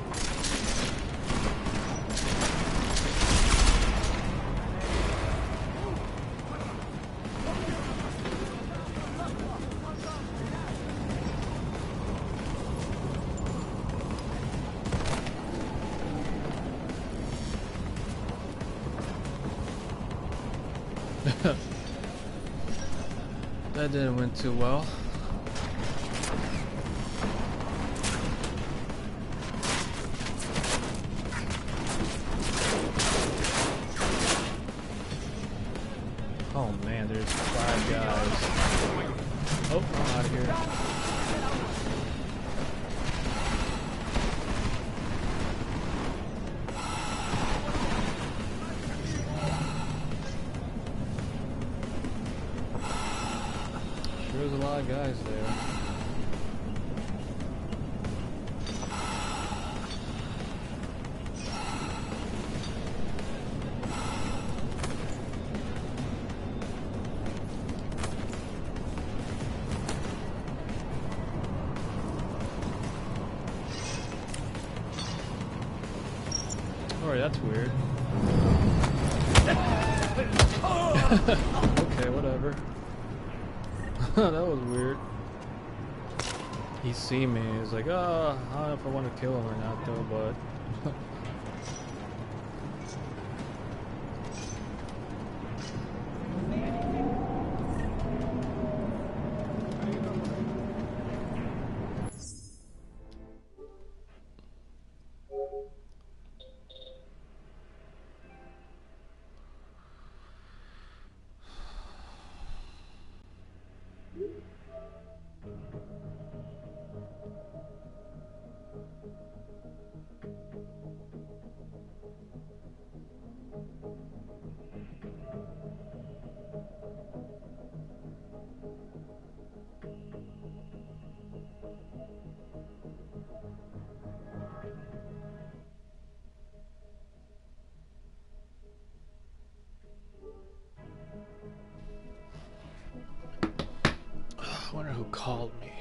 That didn't went too well. Oh man, there's 5 guys. Oh, I'm out of here. Sure there's a lot of guys there. Alright, that's weird. Okay, whatever. That was weird. He seen me. He's like, oh, I don't know if I want to kill him or not, though, but. I wonder who called me.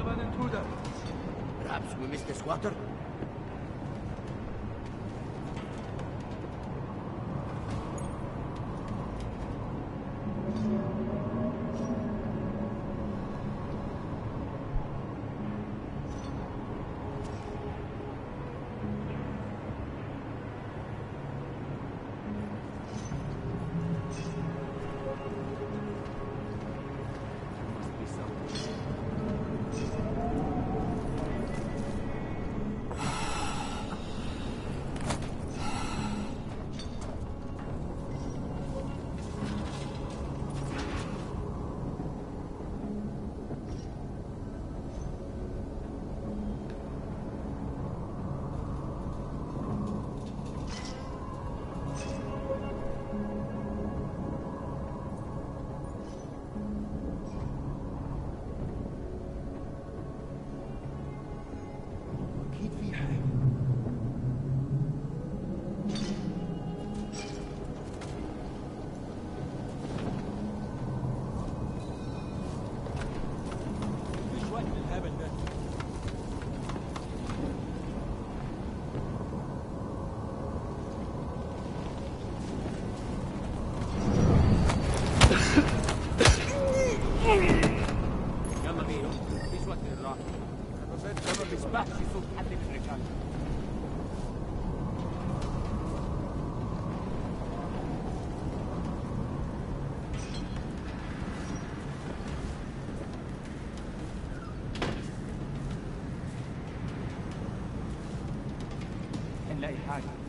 of an intruder. Perhaps we missed the squatter? نلاقي حاجة.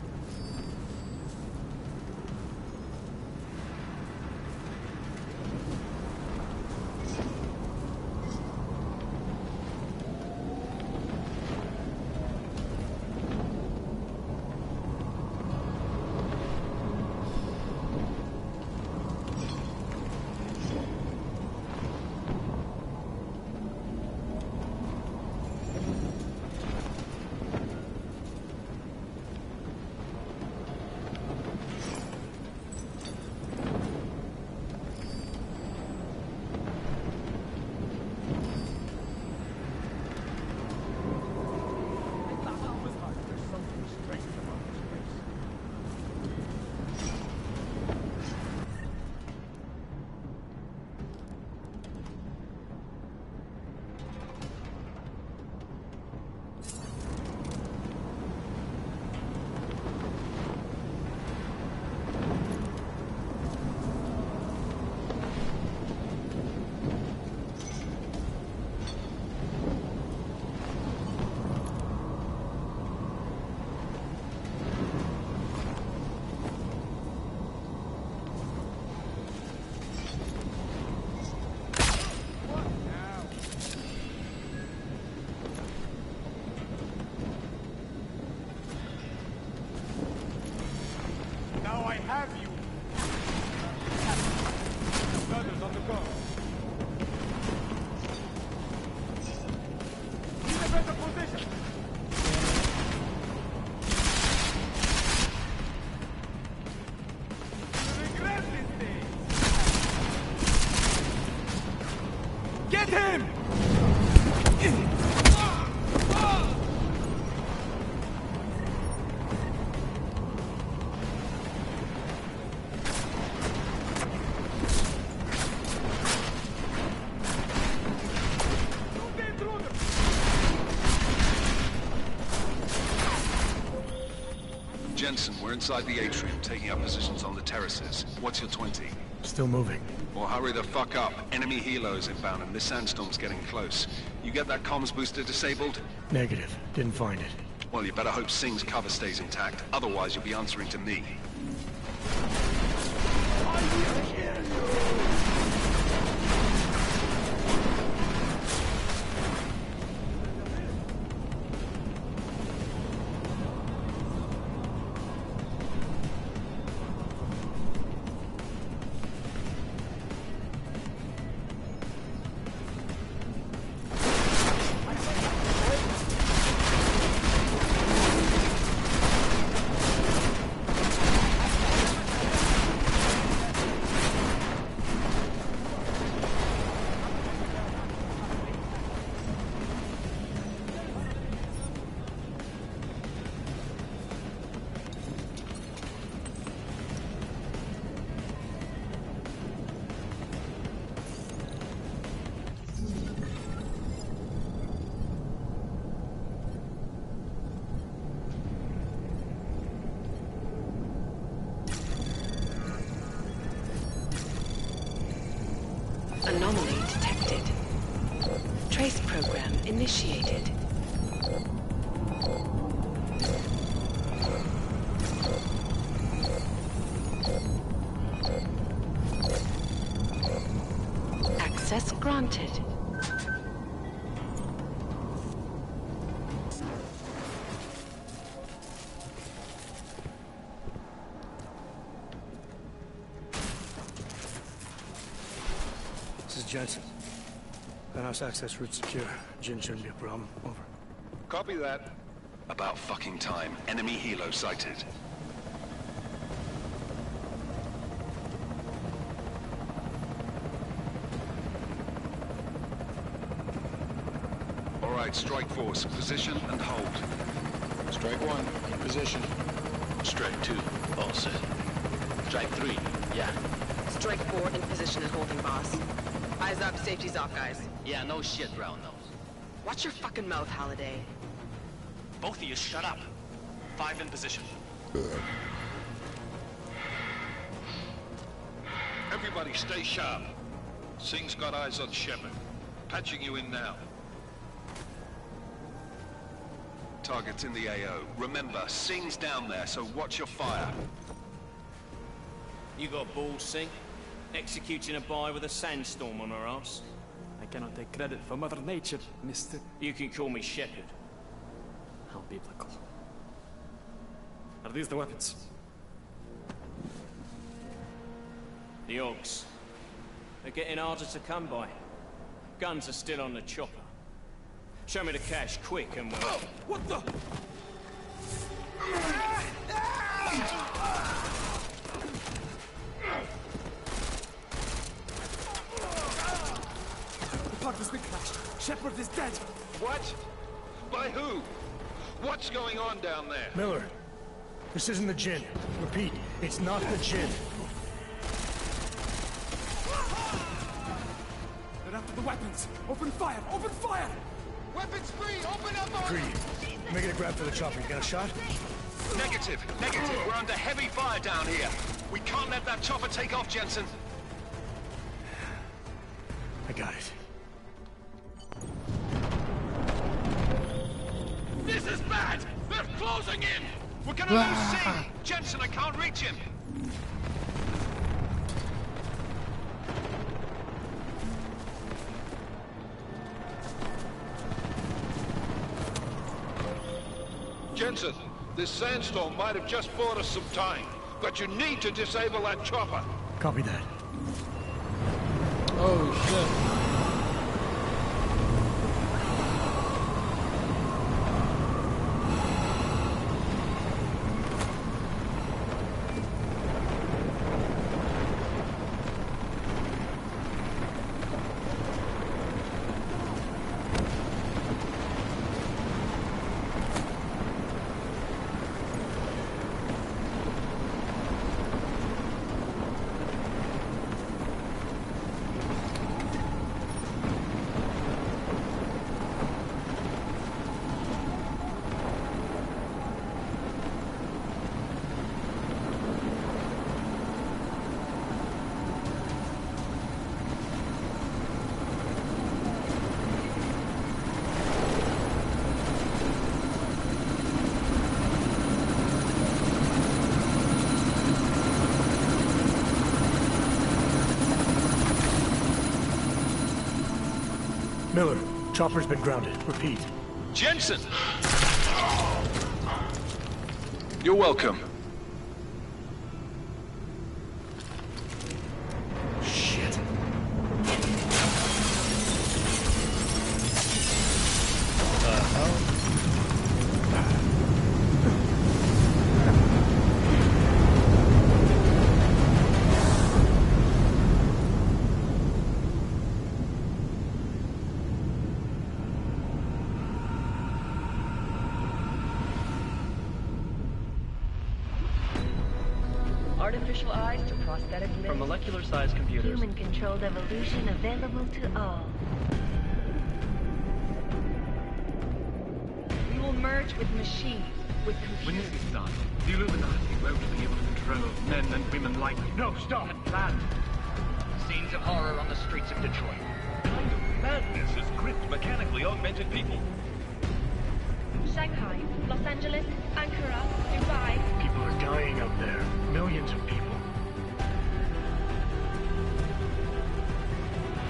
Jensen, we're inside the atrium, taking up positions on the terraces. What's your 20? Still moving. Well, hurry the fuck up. Enemy helos inbound and this sandstorm's getting close. You get that comms booster disabled? Negative. Didn't find it. Well, you better hope Singh's cover stays intact. Otherwise, you'll be answering to me. initiated. Access granted. This is Jensen. Penthouse access route secure. Jin shouldn't be a problem. Over. Copy that. About fucking time. Enemy helo sighted. All right, strike force. Position and hold. Strike 1, in position. Strike 2, all set. Strike 3, yeah. Strike 4 in position and holding, boss. Eyes up, safety's off, guys. Yeah, no shit, round nose. Watch your fucking mouth, Holiday. Both of you shut up. 5 in position. Everybody stay sharp. Singh's got eyes on Shepard. Patching you in now. Target's in the AO. Remember, Singh's down there, so watch your fire. You got balls, Singh? Executing a buy with a sandstorm on her ass? I cannot take credit for Mother Nature, Mr. You can call me Shepard. How biblical. Are these the weapons? The Ogs. They're getting harder to come by. Guns are still on the chopper. Show me the cash, quick, and we'll... Oh, what the? The part has been crashed. Shepard is dead. What? By who? What's going on down there? Miller, this isn't the Jinn. Repeat, it's not the Jinn. They're after the weapons. Open fire! Open fire! Weapons free! Open up on... Greedy. Making a grab for the chopper. You got a shot? Negative. Negative. We're under heavy fire down here. We can't let that chopper take off, Jensen. I got it. This is bad! They're closing in! We're gonna lose Singh! Jensen, I can't reach him! Jensen, this sandstorm might have just bought us some time, but you need to disable that chopper. Copy that. Oh shit. Miller, chopper's been grounded. Repeat. Jensen! You're welcome. Shit. Artificial eyes to prosthetic limbs. From molecular-sized computers. Human-controlled evolution available to all. We will merge with machines, with computers. When this is done, the Illuminati won't be able to control men and women like... No, stop! Planned. Scenes of horror on the streets of Detroit. Kind of Madness has gripped mechanically augmented people. Shanghai, Los Angeles, Ankara, Dubai. People are dying out there. Millions of people.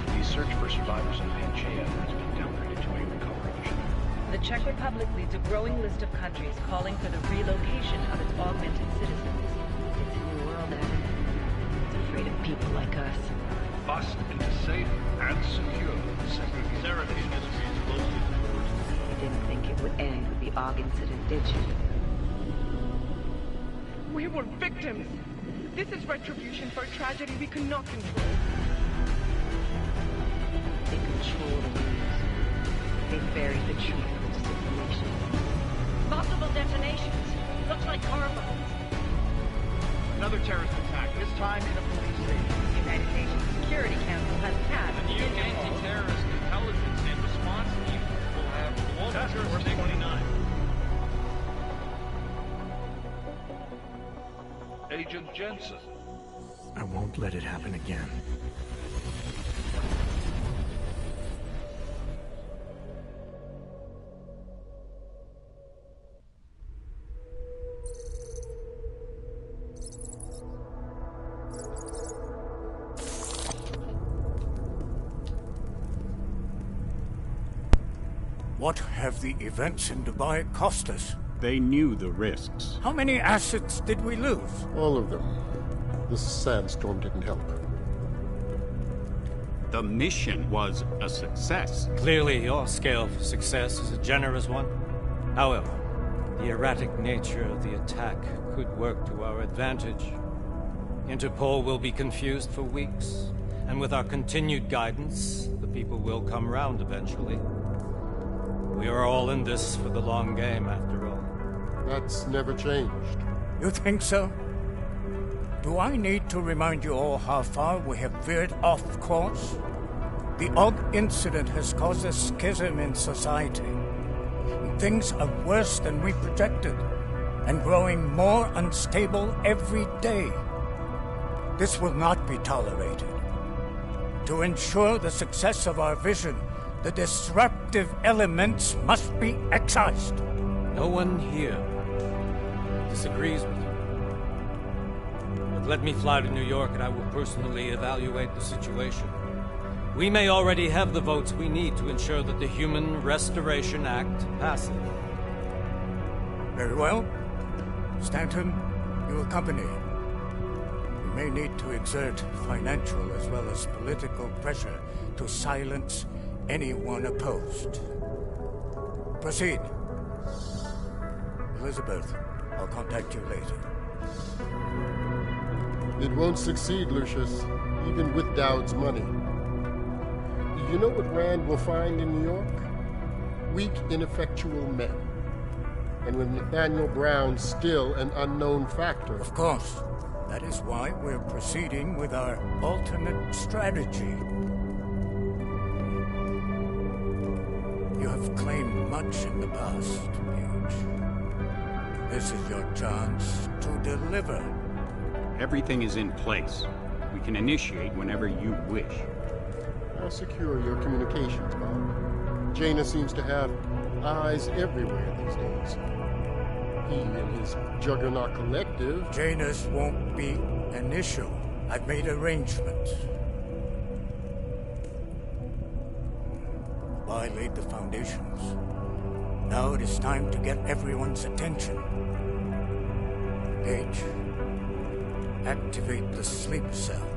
The search for survivors in Panchea has been downgraded to a recovery mission. The Czech Republic leads a growing list of countries calling for the relocation of its augmented citizens. It's a new world, Adam. It's afraid of people like us. Bust into safe and secure segregation industries close to the borders. You didn't think it would end with the AUG incident, did you? We were victims. This is retribution for a tragedy we cannot control. They control the news. They buried the truth with disinformation. Multiple detonations. Looks like car bombs. Another terrorist attack, this time in a police station. The United Nations Security Council has passed The new anti-terrorist intelligence and response team will have global jurisdiction. 29. Agent Jensen. I won't let it happen again. What have the events in Dubai cost us? They knew the risks. How many assets did we lose? All of them. This sandstorm didn't help. The mission was a success. Clearly, your scale for success is a generous one. However, the erratic nature of the attack could work to our advantage. Interpol will be confused for weeks, and with our continued guidance, the people will come round eventually. We are all in this for the long game, after all. That's never changed. You think so? Do I need to remind you all how far we have veered off course? The AUG incident has caused a schism in society. Things are worse than we projected, and growing more unstable every day. This will not be tolerated. To ensure the success of our vision, the disruptive elements must be excised. No one here disagrees with you. But let me fly to New York and I will personally evaluate the situation. We may already have the votes we need to ensure that the Human Restoration Act passes. Very well. Stanton, you accompany. We may need to exert financial as well as political pressure to silence anyone opposed. Proceed. Elizabeth, I'll contact you later. It won't succeed, Lucius, even with Dowd's money. You know what Rand will find in New York? Weak, ineffectual men. And with Nathaniel Brown still an unknown factor. Of course. That is why we're proceeding with our alternate strategy. You have claimed much in the past, Paige. This is your chance to deliver. Everything is in place. We can initiate whenever you wish. I'll secure your communications, Bob. Jaina seems to have eyes everywhere these days. He and his Juggernaut Collective... Janus won't be an issue. I've made arrangements. I laid the foundations. Now it is time to get everyone's attention. Paige, activate the sleep cell.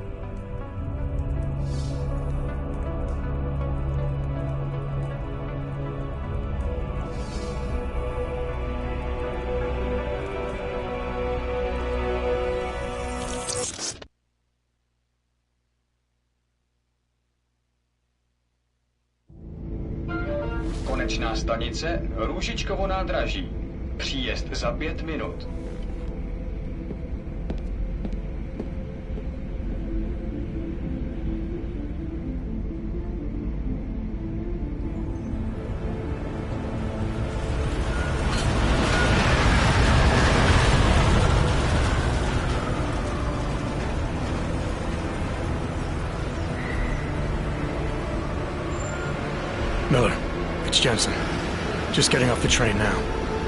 Konečná stanice Růžičkovo nádraží. Příjezd za 5 minut. Miller, it's Jensen. Just getting off the train now.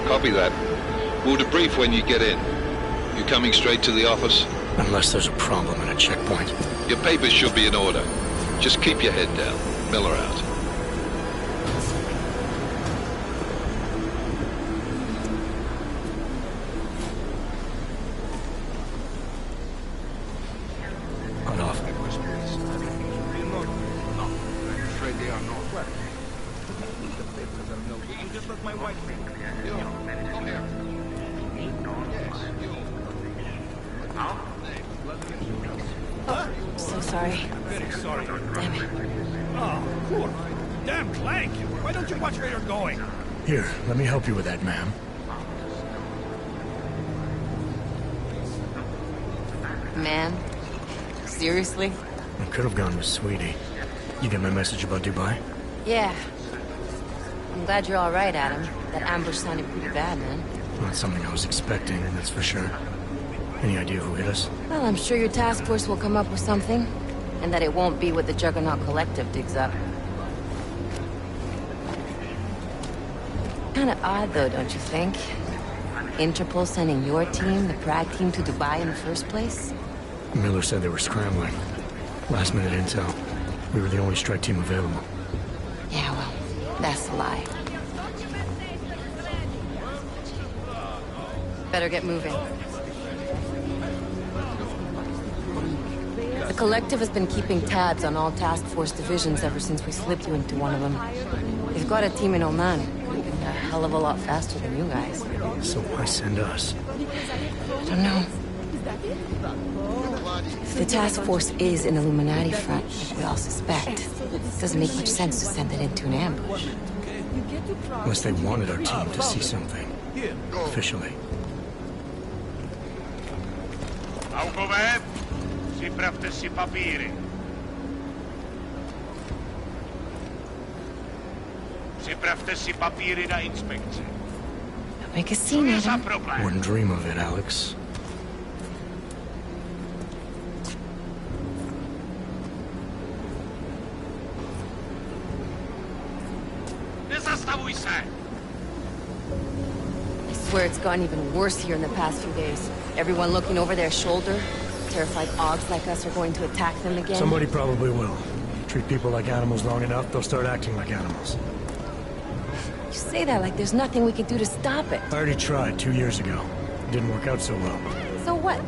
Copy that. We'll debrief when you get in. You coming straight to the office? Unless there's a problem at a checkpoint. Your papers should be in order. Just keep your head down. Miller out. Cut off. Just let my wife think. Come here. So sorry. Very sorry. Damn it. Oh, poor. Damn Clank. Why don't you watch where you're going? Here, let me help you with that, ma'am. Man? Seriously? I could have gone with Sweetie. You get my message about Dubai? Yeah. I'm glad you're all right, Adam. That ambush sounded pretty bad, man. Not something I was expecting, that's for sure. Any idea who hit us? Well, I'm sure your task force will come up with something. And that it won't be what the Juggernaut Collective digs up. Kinda odd, though, don't you think? Interpol sending your team, the Prague team, to Dubai in the first place? Miller said they were scrambling. Last minute intel. We were the only strike team available. Yeah, well, that's a lie. Better get moving. The Collective has been keeping tabs on all task force divisions ever since we slipped you into one of them. They've got a team in Oman. A hell of a lot faster than you guys. So why send us? I don't know. If the task force is an Illuminati front, like we all suspect, it doesn't make much sense to send it into an ambush. Unless they wanted our team to see something. Officially. Augoved, připravte si papíry. Připravte si papíry na inspekci. Don't make a scene, Adam. Wouldn't dream of it, Alex. Nezastavuj se! I swear it's gotten even worse here in the past few days. Everyone looking over their shoulder. Terrified Augs like us are going to attack them again. Somebody probably will. Treat people like animals long enough, they'll start acting like animals. You say that like there's nothing we can do to stop it. I already tried 2 years ago. Didn't work out so well. So what?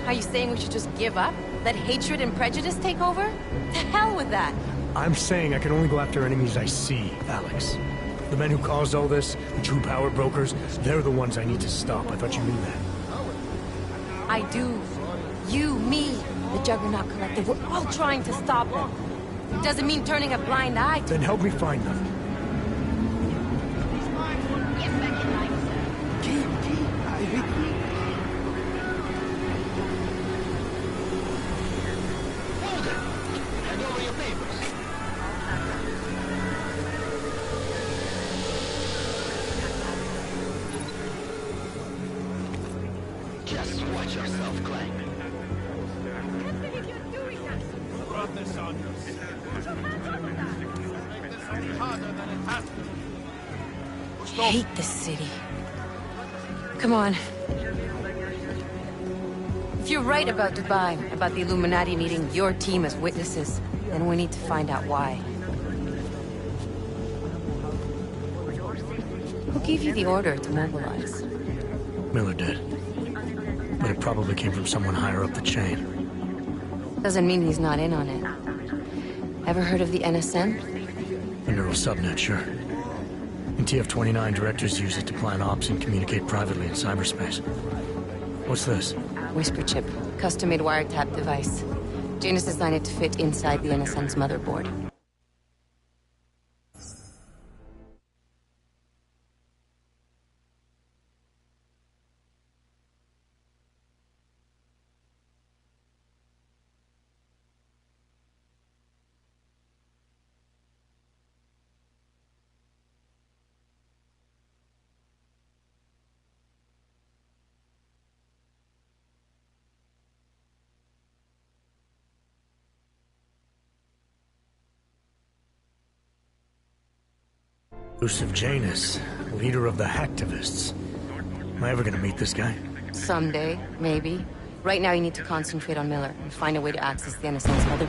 Are you saying we should just give up? Let hatred and prejudice take over? To hell with that! I'm saying I can only go after enemies I see, Alex. The men who caused all this, the true power brokers, they're the ones I need to stop. I thought you knew that. I do. You, me, the Juggernaut Collective, we're all trying to stop them. It doesn't mean turning a blind eye to... Then help me find them. Just watch yourself, Clank. I hate this city. Come on. If you're right about Dubai, about the Illuminati needing your team as witnesses, then we need to find out why. Who gave you the order to mobilize? Miller did. But it probably came from someone higher up the chain. Doesn't mean he's not in on it. Ever heard of the NSN? The neural subnet, sure. In TF-29, directors use it to plan ops and communicate privately in cyberspace. What's this? Whisper chip. Custom-made wiretap device. Janus designed it to fit inside the NSN's motherboard. Elusive Janus, leader of the hacktivists. Am I ever gonna meet this guy? Someday, maybe. Right now you need to concentrate on Miller and find a way to access the NSA's mother...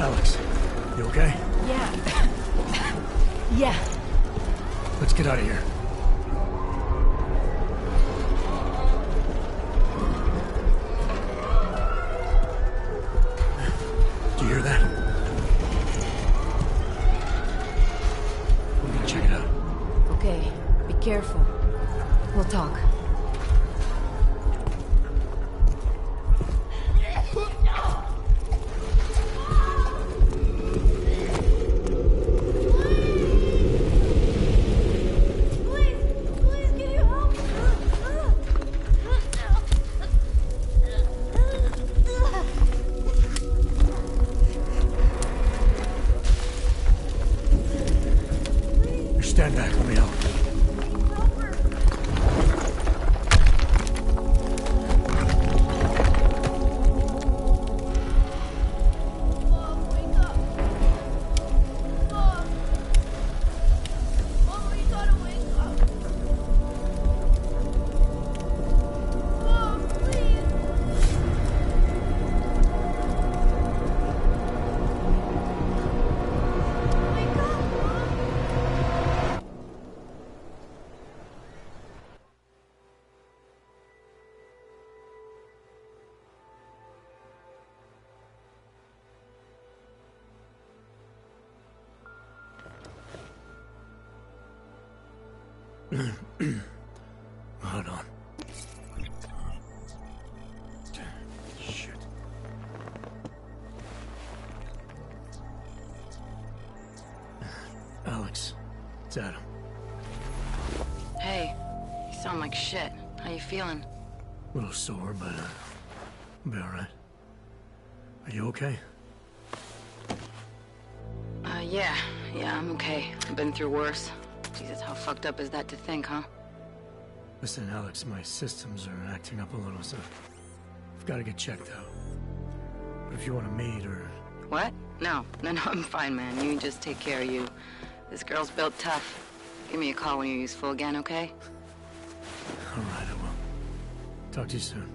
Alex, you okay? Yeah. Yeah. Let's get out of here. Do you hear that? We're gonna check it out. Okay, be careful. We'll talk. Stand back, let me help. Hold on. Shit. Alex, it's Adam. Hey, you sound like shit. How you feeling? A little sore, but I'll be alright. Are you okay? Yeah, I'm okay. I've been through worse. Jesus, how fucked up is that to think, huh? Listen, Alex, my systems are acting up a little, so I've got to get checked out. But if you want to meet or... What? No, I'm fine, man. You just take care of you. This girl's built tough. Give me a call when you're useful again, okay? All right, I will. Talk to you soon.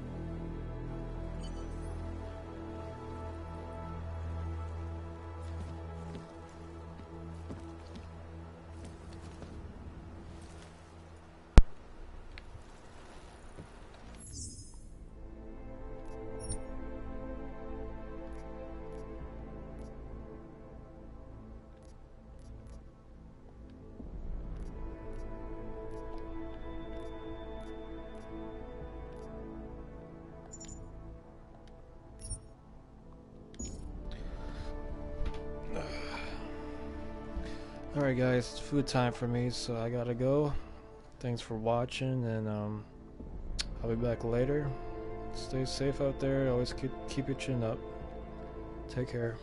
Alright guys, it's food time for me, so I gotta go. Thanks for watching, and I'll be back later. Stay safe out there, always keep your chin up. Take care.